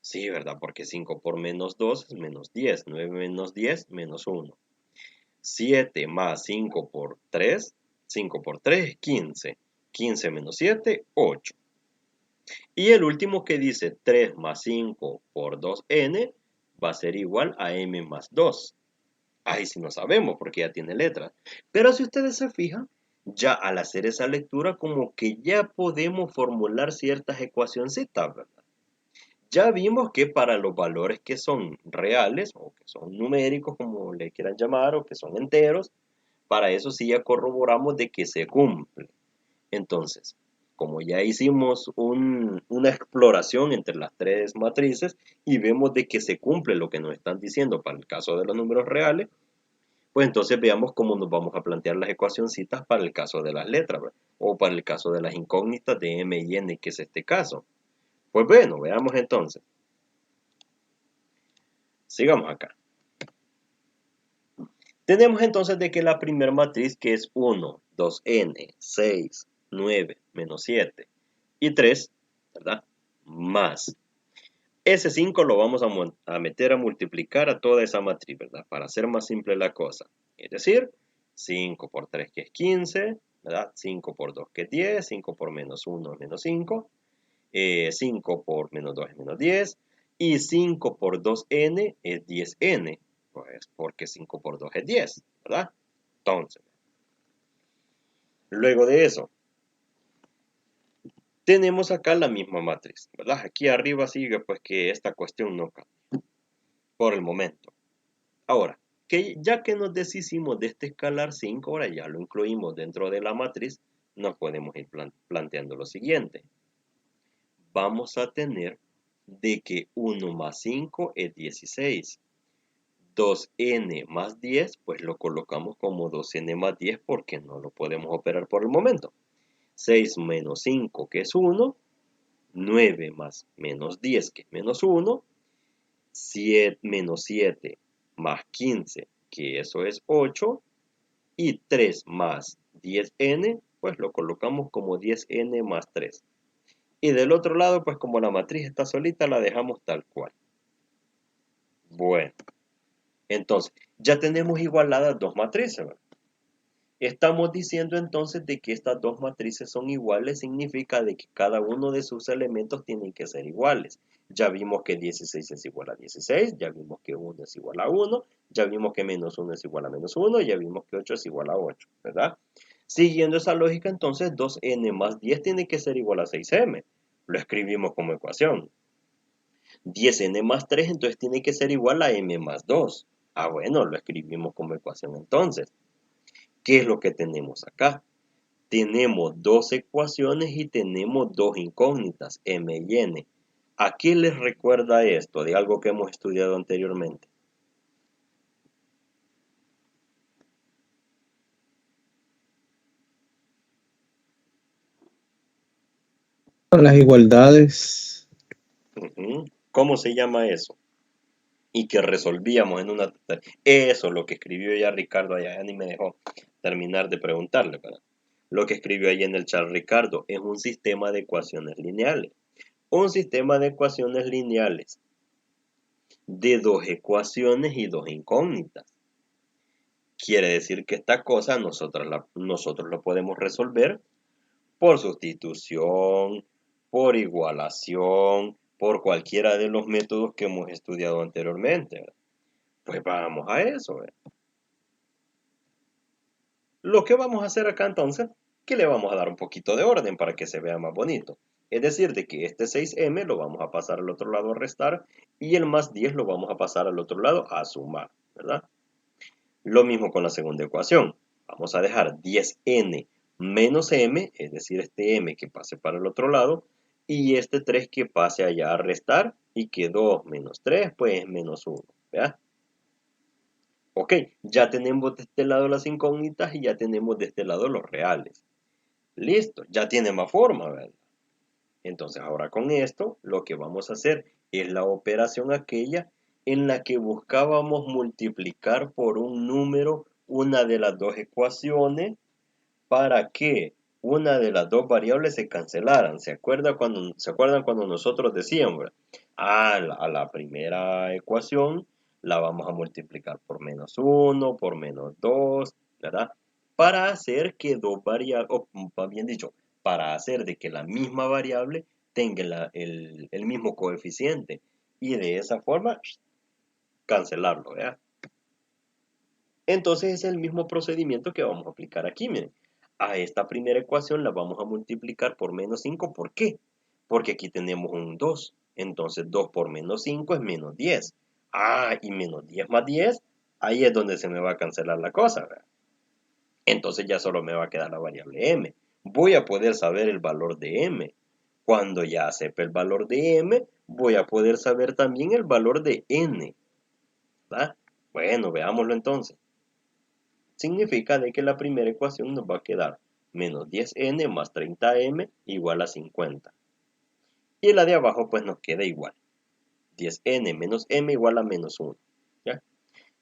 Sí, ¿verdad? Porque 5 por menos 2 es menos 10. 9 menos 10, menos 1. 7 más 5 por 3. 5 por 3 es 15. 15 menos 7, 8. Y el último que dice 3 más 5 por 2n va a ser igual a m más 2. Ahí sí no sabemos porque ya tiene letras. Pero si ustedes se fijan, ya al hacer esa lectura como que ya podemos formular ciertas ecuacioncitas, ¿verdad? Ya vimos que para los valores que son reales o que son numéricos, como le quieran llamar, o que son enteros, para eso sí ya corroboramos de que se cumple. Entonces, como ya hicimos una exploración entre las tres matrices y vemos de que se cumple lo que nos están diciendo para el caso de los números reales, pues entonces veamos cómo nos vamos a plantear las ecuacioncitas para el caso de las letras, ¿verdad? O para el caso de las incógnitas de m y n, que es este caso. Pues bueno, veamos entonces. Sigamos acá. Tenemos entonces de que la primera matriz, que es 1, 2n, 6, 9, menos 7 y 3, ¿verdad? Más. Ese 5 lo vamos a meter a multiplicar a toda esa matriz, ¿verdad? Para hacer más simple la cosa. Es decir, 5 por 3 que es 15, ¿verdad? 5 por 2 que es 10, 5 por menos 1 es menos 5, 5 por menos 2 es menos 10, y 5 por 2n es 10n, pues porque 5 por 2 es 10, ¿verdad? Entonces, luego de eso, tenemos acá la misma matriz, ¿verdad? Aquí arriba sigue pues que esta cuestión no cambia por el momento. Ahora, ya que nos deshicimos de este escalar 5, ahora ya lo incluimos dentro de la matriz, nos podemos ir planteando lo siguiente. Vamos a tener de que 1 más 5 es 16. 2n más 10, pues lo colocamos como 2n más 10 porque no lo podemos operar por el momento. 6 menos 5, que es 1. 9 más menos 10, que es menos 1. 7 menos 7 más 15, que eso es 8. Y 3 más 10n, pues lo colocamos como 10n más 3. Y del otro lado, pues como la matriz está solita, la dejamos tal cual. Bueno, entonces, ya tenemos igualadas dos matrices, ¿verdad? Estamos diciendo entonces de que estas dos matrices son iguales, significa de que cada uno de sus elementos tienen que ser iguales. Ya vimos que 16 es igual a 16, ya vimos que 1 es igual a 1, ya vimos que menos 1 es igual a menos 1, ya vimos que 8 es igual a 8, ¿verdad? Siguiendo esa lógica, entonces 2n más 10 tiene que ser igual a 6m. Lo escribimos como ecuación. 10n más 3 entonces tiene que ser igual a m más 2. Ah, bueno, lo escribimos como ecuación entonces. ¿Qué es lo que tenemos acá? Tenemos dos ecuaciones y tenemos dos incógnitas, m y n. ¿A qué les recuerda esto de algo que hemos estudiado anteriormente? Las igualdades. ¿Cómo se llama eso? Y que resolvíamos en una... Eso es lo que escribió ya Ricardo allá, ya ni me dejó terminar de preguntarle, ¿verdad? Lo que escribió ahí en el chat Ricardo es un sistema de ecuaciones lineales. Un sistema de ecuaciones lineales de dos ecuaciones y dos incógnitas. Quiere decir que esta cosa nosotros lo podemos resolver por sustitución, por igualación, por cualquiera de los métodos que hemos estudiado anteriormente, ¿verdad? Pues vamos a eso, ¿verdad? Lo que vamos a hacer acá entonces, que le vamos a dar un poquito de orden para que se vea más bonito. Es decir, de que este 6m lo vamos a pasar al otro lado a restar y el más 10 lo vamos a pasar al otro lado a sumar, ¿verdad? Lo mismo con la segunda ecuación. Vamos a dejar 10n menos m, es decir, este m que pase para el otro lado, y este 3 que pase allá a restar, y que 2 menos 3, pues es menos 1, ¿verdad? Ok, ya tenemos de este lado las incógnitas y ya tenemos de este lado los reales. Listo, ya tiene más forma, ¿verdad? Entonces ahora con esto lo que vamos a hacer es la operación aquella en la que buscábamos multiplicar por un número una de las dos ecuaciones para que una de las dos variables se cancelaran. ¿Se acuerdan cuando nosotros decíamos, ¿verdad? A la primera ecuación la vamos a multiplicar por menos 1, por menos 2, ¿verdad? Para hacer que dos variables, o más bien dicho, para hacer de que la misma variable tenga el mismo coeficiente. Y de esa forma, cancelarlo, ¿verdad? Entonces es el mismo procedimiento que vamos a aplicar aquí, miren. A esta primera ecuación la vamos a multiplicar por menos 5. ¿Por qué? Porque aquí tenemos un 2. Entonces 2 por menos 5 es menos 10. Y menos 10 más 10, ahí es donde se me va a cancelar la cosa, ¿verdad? Entonces ya solo me va a quedar la variable m. Voy a poder saber el valor de m. Cuando ya sepa el valor de m, voy a poder saber también el valor de n, ¿verdad? Bueno, veámoslo entonces. Significa de que la primera ecuación nos va a quedar menos 10n más 30m igual a 50. Y la de abajo pues nos queda igual. 10n menos m igual a menos 1. ¿Ya?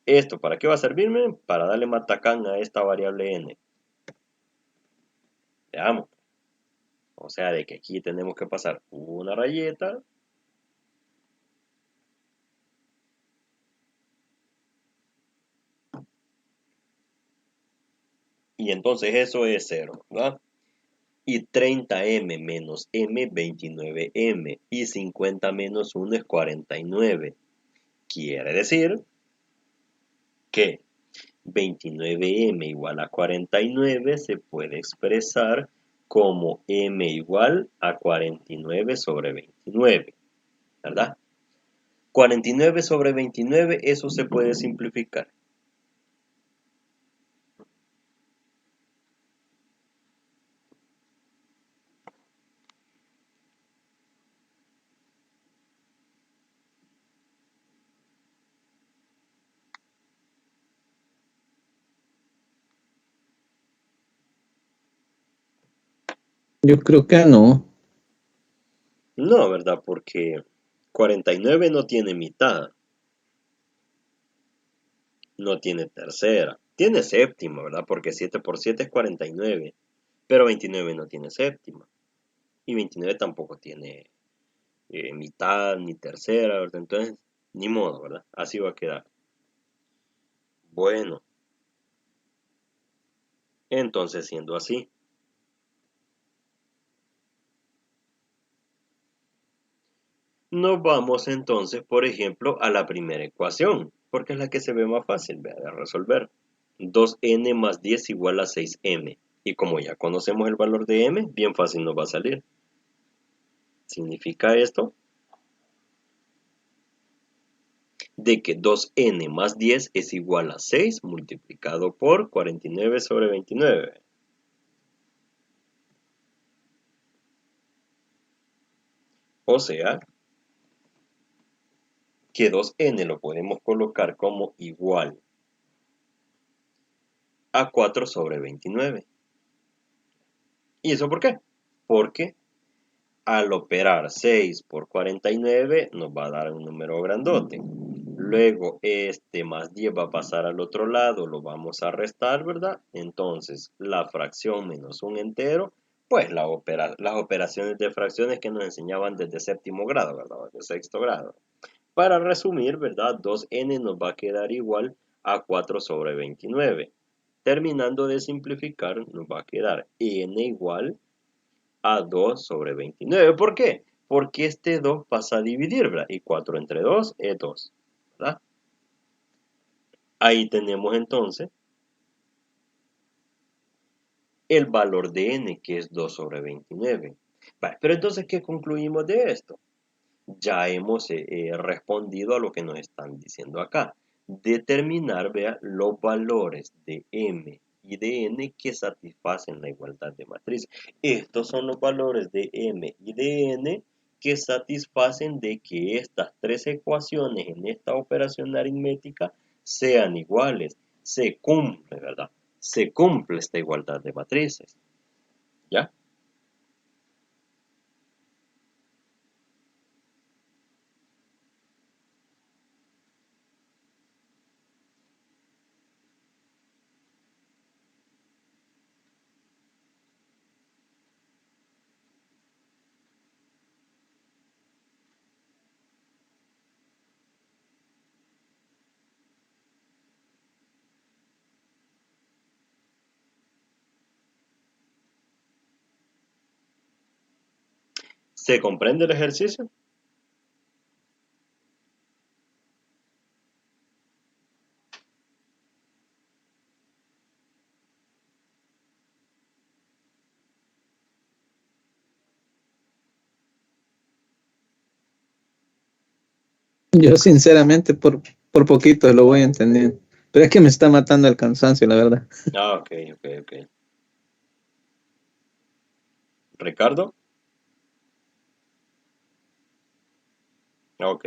¿Esto para qué va a servirme? Para darle matacán a esta variable n. Veamos. O sea, de que aquí tenemos que pasar una rayeta. Y entonces eso es 0, ¿verdad? Y 30m menos m, 29m. Y 50 menos 1 es 49. Quiere decir que 29m igual a 49 se puede expresar como m igual a 49 sobre 29, ¿verdad? 49 sobre 29, eso se puede simplificar. Yo creo que no. No, ¿verdad? Porque 49 no tiene mitad, no tiene tercera. Tiene séptima, ¿verdad? Porque 7 por 7 es 49, pero 29 no tiene séptima. Y 29 tampoco tiene mitad ni tercera, ¿verdad? Entonces, ni modo, ¿verdad? Así va a quedar. Bueno, entonces siendo así, nos vamos entonces, por ejemplo, a la primera ecuación, porque es la que se ve más fácil, ¿verdad? De resolver. 2n más 10 igual a 6m. Y como ya conocemos el valor de m, bien fácil nos va a salir. Significa esto de que 2n más 10 es igual a 6 multiplicado por 49 sobre 29. O sea, que 2n lo podemos colocar como igual a 4 sobre 29. ¿Y eso por qué? Porque al operar 6 por 49 nos va a dar un número grandote. Luego este más 10 va a pasar al otro lado, lo vamos a restar, ¿verdad? Entonces la fracción menos un entero, pues las operaciones de fracciones que nos enseñaban desde séptimo grado, ¿verdad? Desde sexto grado. Para resumir, ¿verdad? 2n nos va a quedar igual a 4 sobre 29. Terminando de simplificar, nos va a quedar n igual a 2 sobre 29. ¿Por qué? Porque este 2 pasa a dividir, ¿verdad? Y 4 entre 2 es 2, ¿verdad? Ahí tenemos entonces el valor de n, que es 2 sobre 29. Vale, pero entonces, ¿qué concluimos de esto? Ya hemos respondido a lo que nos están diciendo acá. Determinar, vea, los valores de m y de n que satisfacen la igualdad de matriz. Estos son los valores de m y de n que satisfacen de que estas tres ecuaciones en esta operación aritmética sean iguales. Se cumple, ¿verdad? Se cumple esta igualdad de matrices. ¿Ya? ¿Se comprende el ejercicio? Yo sinceramente por poquito lo voy entendiendo. Pero es que me está matando el cansancio, la verdad. Ah, ok, ok, ok. Ricardo, ok.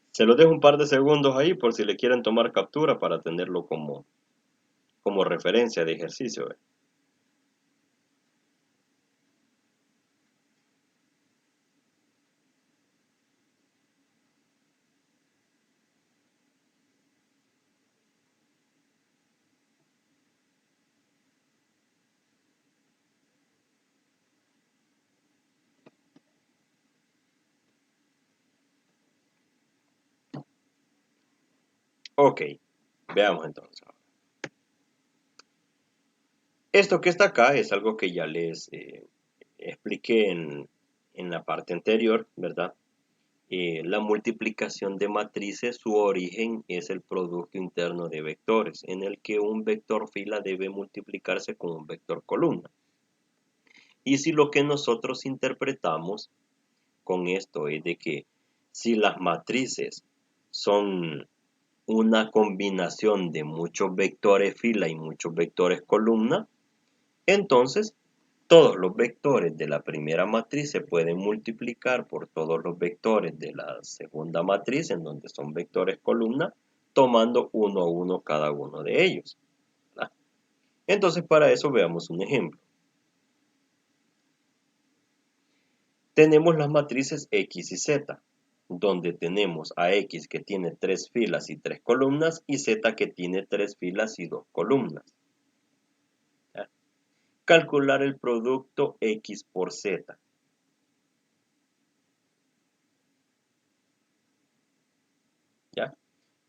Se los dejo un par de segundos ahí por si le quieren tomar captura para tenerlo como referencia de ejercicio. Ok, veamos entonces. Esto que está acá es algo que ya les expliqué en la parte anterior, ¿verdad? La multiplicación de matrices, su origen es el producto interno de vectores, en el que un vector fila debe multiplicarse con un vector columna. Y si lo que nosotros interpretamos con esto es de que si las matrices son una combinación de muchos vectores fila y muchos vectores columna, entonces todos los vectores de la primera matriz se pueden multiplicar por todos los vectores de la segunda matriz, en donde son vectores columna, tomando uno a uno cada uno de ellos, ¿verdad? Entonces, para eso veamos un ejemplo. Tenemos las matrices X y Z, donde tenemos a X que tiene 3 filas y 3 columnas y Z que tiene 3 filas y 2 columnas. ¿Ya? Calcular el producto X por Z. ¿Ya?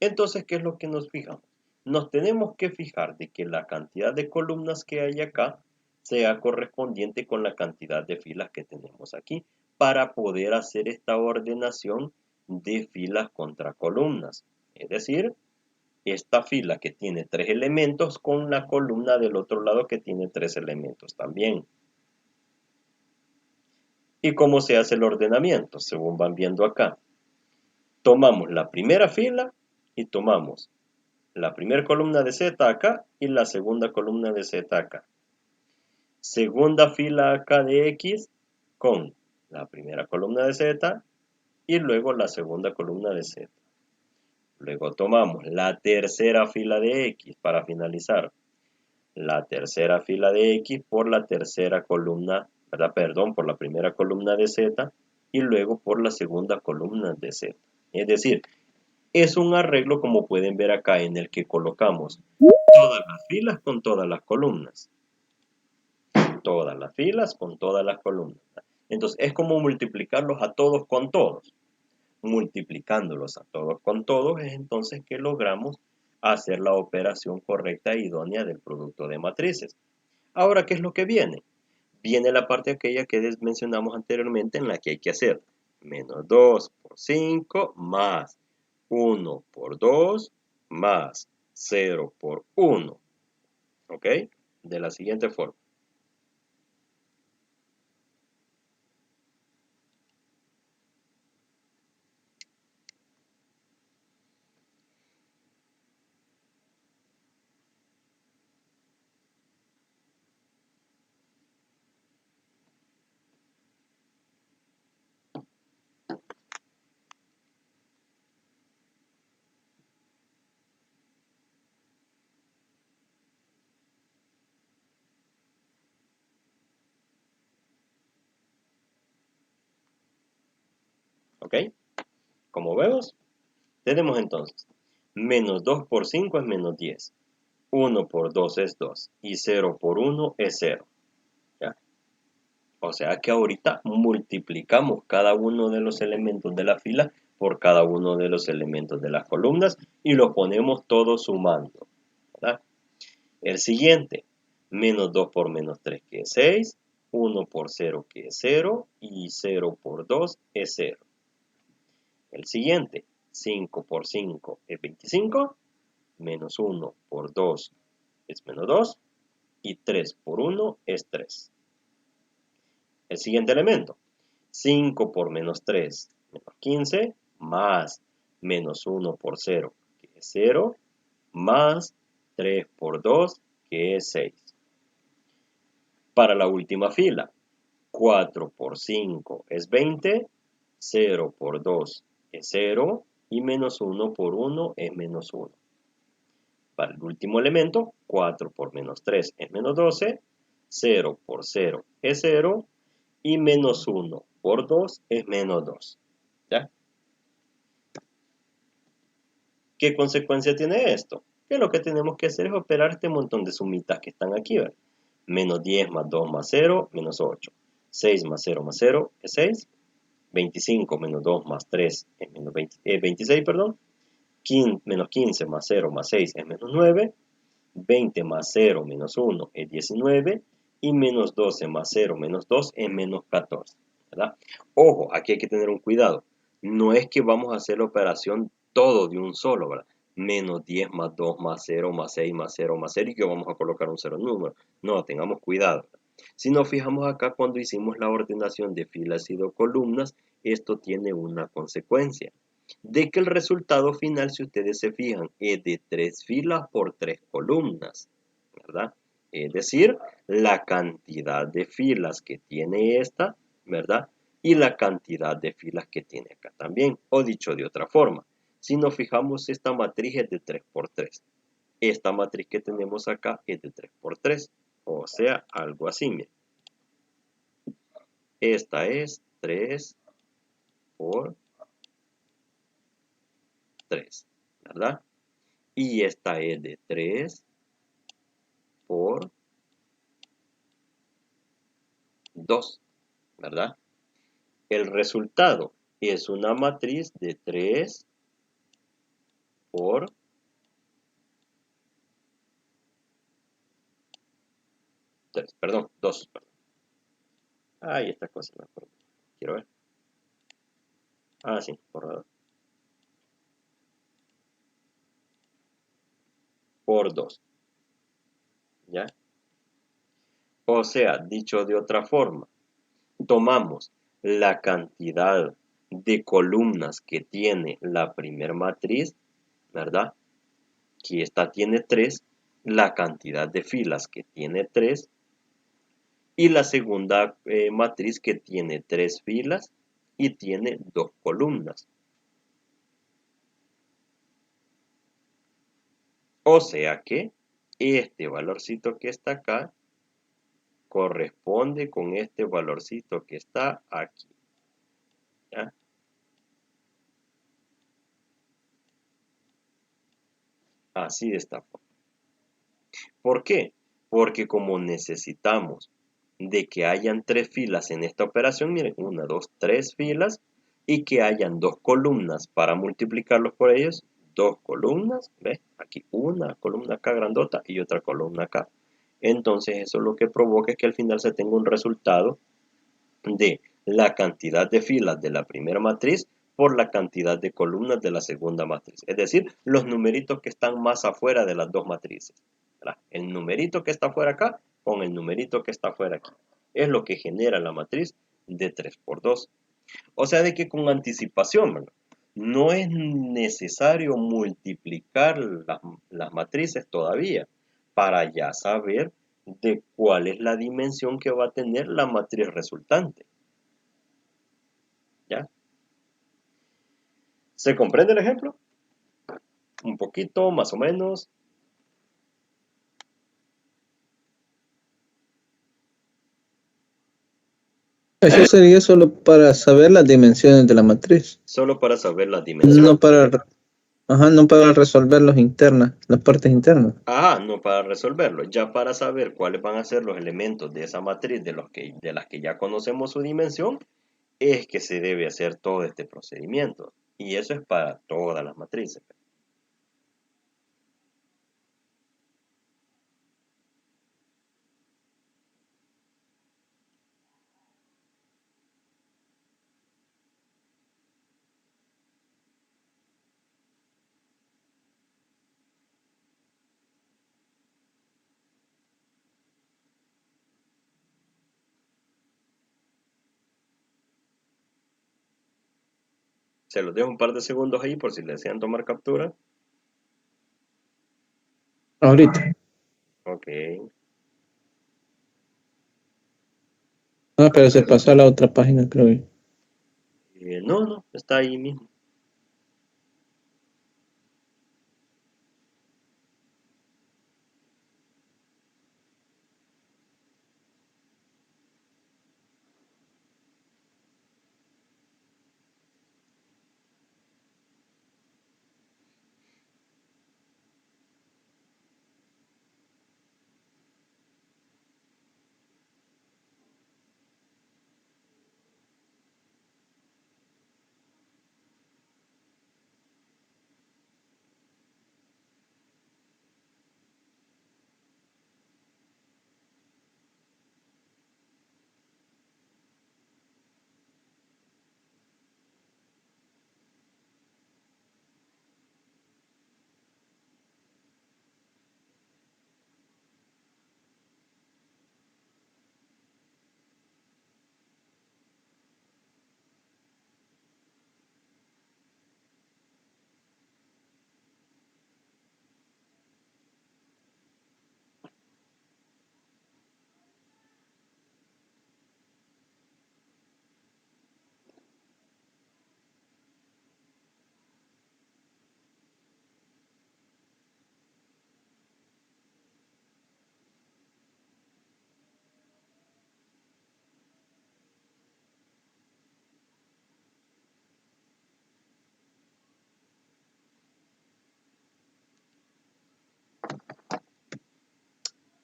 Entonces, ¿qué es lo que nos fijamos? Nos tenemos que fijar de que la cantidad de columnas que hay acá sea correspondiente con la cantidad de filas que tenemos aquí para poder hacer esta ordenación de filas contra columnas. Es decir, esta fila que tiene 3 elementos con la columna del otro lado que tiene 3 elementos también. ¿Y cómo se hace el ordenamiento? Según van viendo acá. Tomamos la primera fila y tomamos la primera columna de Z acá y la segunda columna de Z acá. Segunda fila acá de X con la primera columna de Z y luego la segunda columna de Z. Luego tomamos la tercera fila de X para finalizar. La tercera fila de X por la tercera columna, ¿verdad? Perdón, por la primera columna de Z y luego por la segunda columna de Z. Es decir, es un arreglo como pueden ver acá en el que colocamos todas las filas con todas las columnas. Todas las filas con todas las columnas. Entonces es como multiplicarlos a todos con todos. Multiplicándolos a todos con todos es entonces que logramos hacer la operación correcta e idónea del producto de matrices. Ahora, ¿qué es lo que viene? Viene la parte aquella que mencionamos anteriormente en la que hay que hacer menos 2 por 5 más 1 por 2 más 0 por 1. ¿Ok? De la siguiente forma. ¿Ok? Como vemos, tenemos entonces menos 2 por 5 es menos 10. 1 por 2 es 2 y 0 por 1 es 0. ¿Ya? O sea que ahorita multiplicamos cada uno de los elementos de la fila por cada uno de los elementos de las columnas y lo ponemos todo sumando, ¿verdad? El siguiente, menos 2 por menos 3 que es 6 1 por 0 que es 0 y 0 por 2 es 0. El siguiente, 5 por 5 es 25, menos 1 por 2 es menos 2 y 3 por 1 es 3. El siguiente elemento, 5 por menos 3, menos 15, más menos 1 por 0, que es 0, más 3 por 2, que es 6. Para la última fila, 4 por 5 es 20, 0 por 2 es 0 y menos 1 por 1 es menos 1. Para el último elemento, 4 por menos 3 es menos 12, 0 por 0 es 0 y menos 1 por 2 es menos 2. ¿Ya? ¿Qué consecuencia tiene esto? Que lo que tenemos que hacer es operar este montón de sumitas que están aquí, ¿verdad? Menos 10 más 2 más 0, menos 8. 6 más 0 más 0 es 6. 25 menos 2 más 3 es menos 26, perdón. Menos 15 más 0 más 6 es menos 9. 20 más 0 menos 1 es 19. Y menos 12 más 0 menos 2 es menos 14. ¿Verdad? Ojo, aquí hay que tener un cuidado. No es que vamos a hacer la operación todo de un solo, ¿verdad? Menos 10 más 2 más 0 más 6 más 0 más 0 y que vamos a colocar un 0 en número. No, tengamos cuidado. Si nos fijamos acá cuando hicimos la ordenación de filas y de columnas, esto tiene una consecuencia. De que el resultado final, si ustedes se fijan, es de 3 filas por 3 columnas, ¿verdad? Es decir, la cantidad de filas que tiene esta, ¿verdad? Y la cantidad de filas que tiene acá también. O dicho de otra forma, si nos fijamos, esta matriz es de 3 por 3. Esta matriz que tenemos acá es de 3 por 3. O sea, algo así, miren. Esta es 3 por 3, ¿verdad? Y esta es de 3 por 2, ¿verdad? El resultado es una matriz de 3 por 3, perdón, 2. Perdón. Ay, esta cosa me acuerdo. Quiero ver. Ah, sí, borrador. Por 2. ¿Ya? O sea, dicho de otra forma, tomamos la cantidad de columnas que tiene la primera matriz, ¿verdad? Que esta tiene 3, la cantidad de filas que tiene 3, y la segunda matriz que tiene 3 filas y tiene 2 columnas. O sea que este valorcito que está acá corresponde con este valorcito que está aquí. ¿Ya? Así de esta forma. ¿Por qué? Porque como necesitamos de que hayan 3 filas en esta operación, miren, 1, 2, 3 filas, y que hayan 2 columnas para multiplicarlos por ellos, 2 columnas, ¿ves? Aquí una columna acá grandota y otra columna acá. Entonces eso lo que provoca es que al final se tenga un resultado de la cantidad de filas de la primera matriz por la cantidad de columnas de la segunda matriz. Es decir, los numeritos que están más afuera de las dos matrices. ¿Verdad? El numerito que está afuera acá con el numerito que está afuera aquí. Es lo que genera la matriz de 3 por 2. O sea, de que con anticipación, ¿verdad? No es necesario multiplicar las matrices todavía para ya saber de cuál es la dimensión que va a tener la matriz resultante. ¿Ya? ¿Se comprende el ejemplo? Un poquito, más o menos. Eso sería solo para saber las dimensiones de la matriz, Solo para saber las no dimensiones. para, ajá, no para resolver los internas, las partes internas. Ah, no para resolverlo. Ya para saber cuáles van a ser los elementos de esa matriz de las que ya conocemos su dimensión, es que se debe hacer todo este procedimiento. Y eso es para todas las matrices. Se los dejo un par de segundos ahí por si le desean tomar captura. Ahorita. Ok. Ah, pero se pasó a la otra página, creo yo. No, no, está ahí mismo.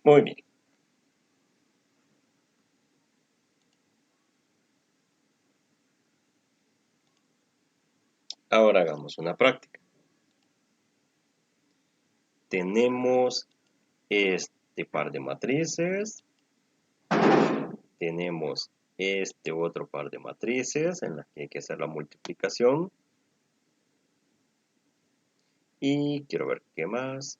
Muy bien. Ahora hagamos una práctica. Tenemos este par de matrices. Tenemos este otro par de matrices en las que hay que hacer la multiplicación. Y quiero ver qué más.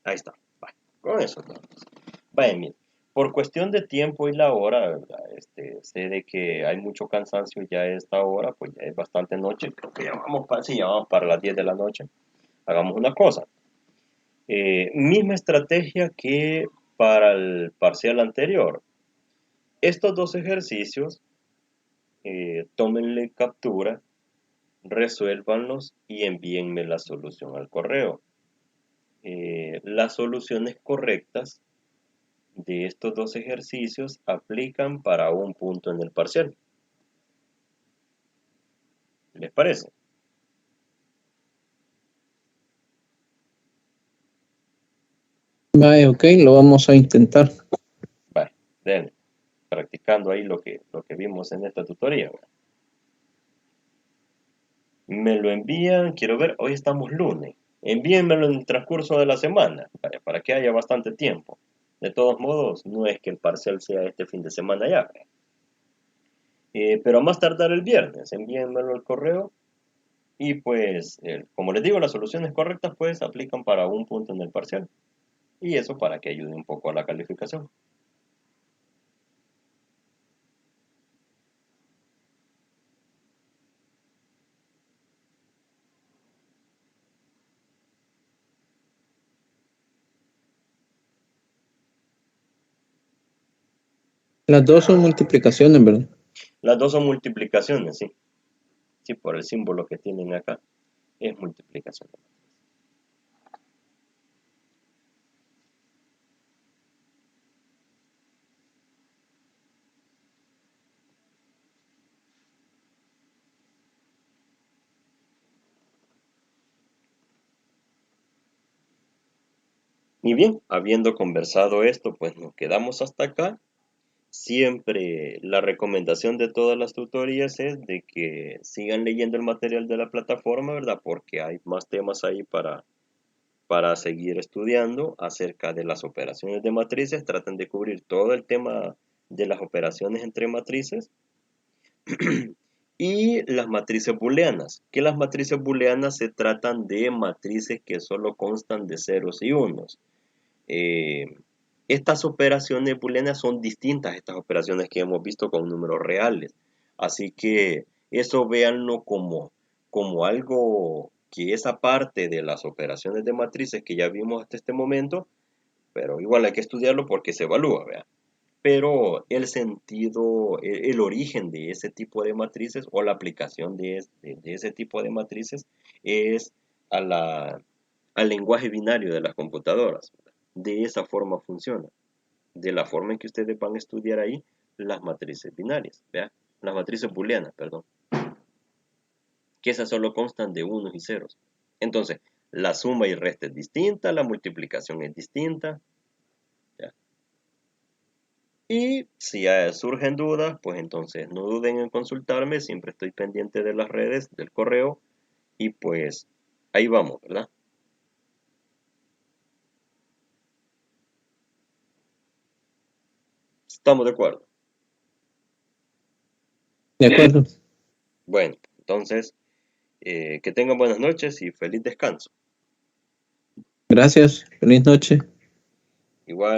Ahí está. Vale, con eso nada más. Vayan, bien. Por cuestión de tiempo y la hora, ¿verdad? Sé de que hay mucho cansancio ya a esta hora, pues ya es bastante noche. Creo que ya vamos para las 10 de la noche. Hagamos una cosa. Misma estrategia que para el parcial anterior. Estos dos ejercicios, tómenle captura, resuélvanlos y envíenme la solución al correo. Las soluciones correctas de estos dos ejercicios aplican para un punto en el parcial. ¿Les parece? Vale, ok, lo vamos a intentar. Vale, denle, practicando ahí lo que vimos en esta tutoría. Me lo envían, quiero ver, hoy estamos lunes. Envíenmelo en el transcurso de la semana, para que haya bastante tiempo. De todos modos, no es que el parcial sea este fin de semana ya. Pero a más tardar el viernes, envíenmelo al correo y pues, como les digo, las soluciones correctas pues aplican para un punto en el parcial. Y eso para que ayude un poco a la calificación. Las dos son multiplicaciones, ¿verdad? Las dos son multiplicaciones, sí. Sí, por el símbolo que tienen acá, es multiplicación. Y bien, habiendo conversado esto, pues nos quedamos hasta acá. Siempre la recomendación de todas las tutorías es de que sigan leyendo el material de la plataforma, ¿verdad? Porque hay más temas ahí para seguir estudiando acerca de las operaciones de matrices. Traten de cubrir todo el tema de las operaciones entre matrices. Y las matrices booleanas, que las matrices booleanas se tratan de matrices que solo constan de ceros y unos. Estas operaciones booleanas son distintas a estas operaciones que hemos visto con números reales. Así que eso véanlo como algo que es aparte de las operaciones de matrices que ya vimos hasta este momento, pero igual hay que estudiarlo porque se evalúa, ¿vea? Pero el sentido, el origen de ese tipo de matrices o la aplicación de ese tipo de matrices es a al lenguaje binario de las computadoras. De esa forma funciona. De la forma en que ustedes van a estudiar ahí las matrices binarias, ¿vea? Las matrices booleanas, perdón. Que esas solo constan de unos y ceros. Entonces, la suma y resta es distinta, la multiplicación es distinta, ¿ya? Y si surgen dudas, pues entonces no duden en consultarme, siempre estoy pendiente de las redes, del correo, y pues ahí vamos, ¿verdad? Estamos de acuerdo. De acuerdo. Bueno, entonces, que tengan buenas noches y feliz descanso. Gracias. Feliz noche. Igual.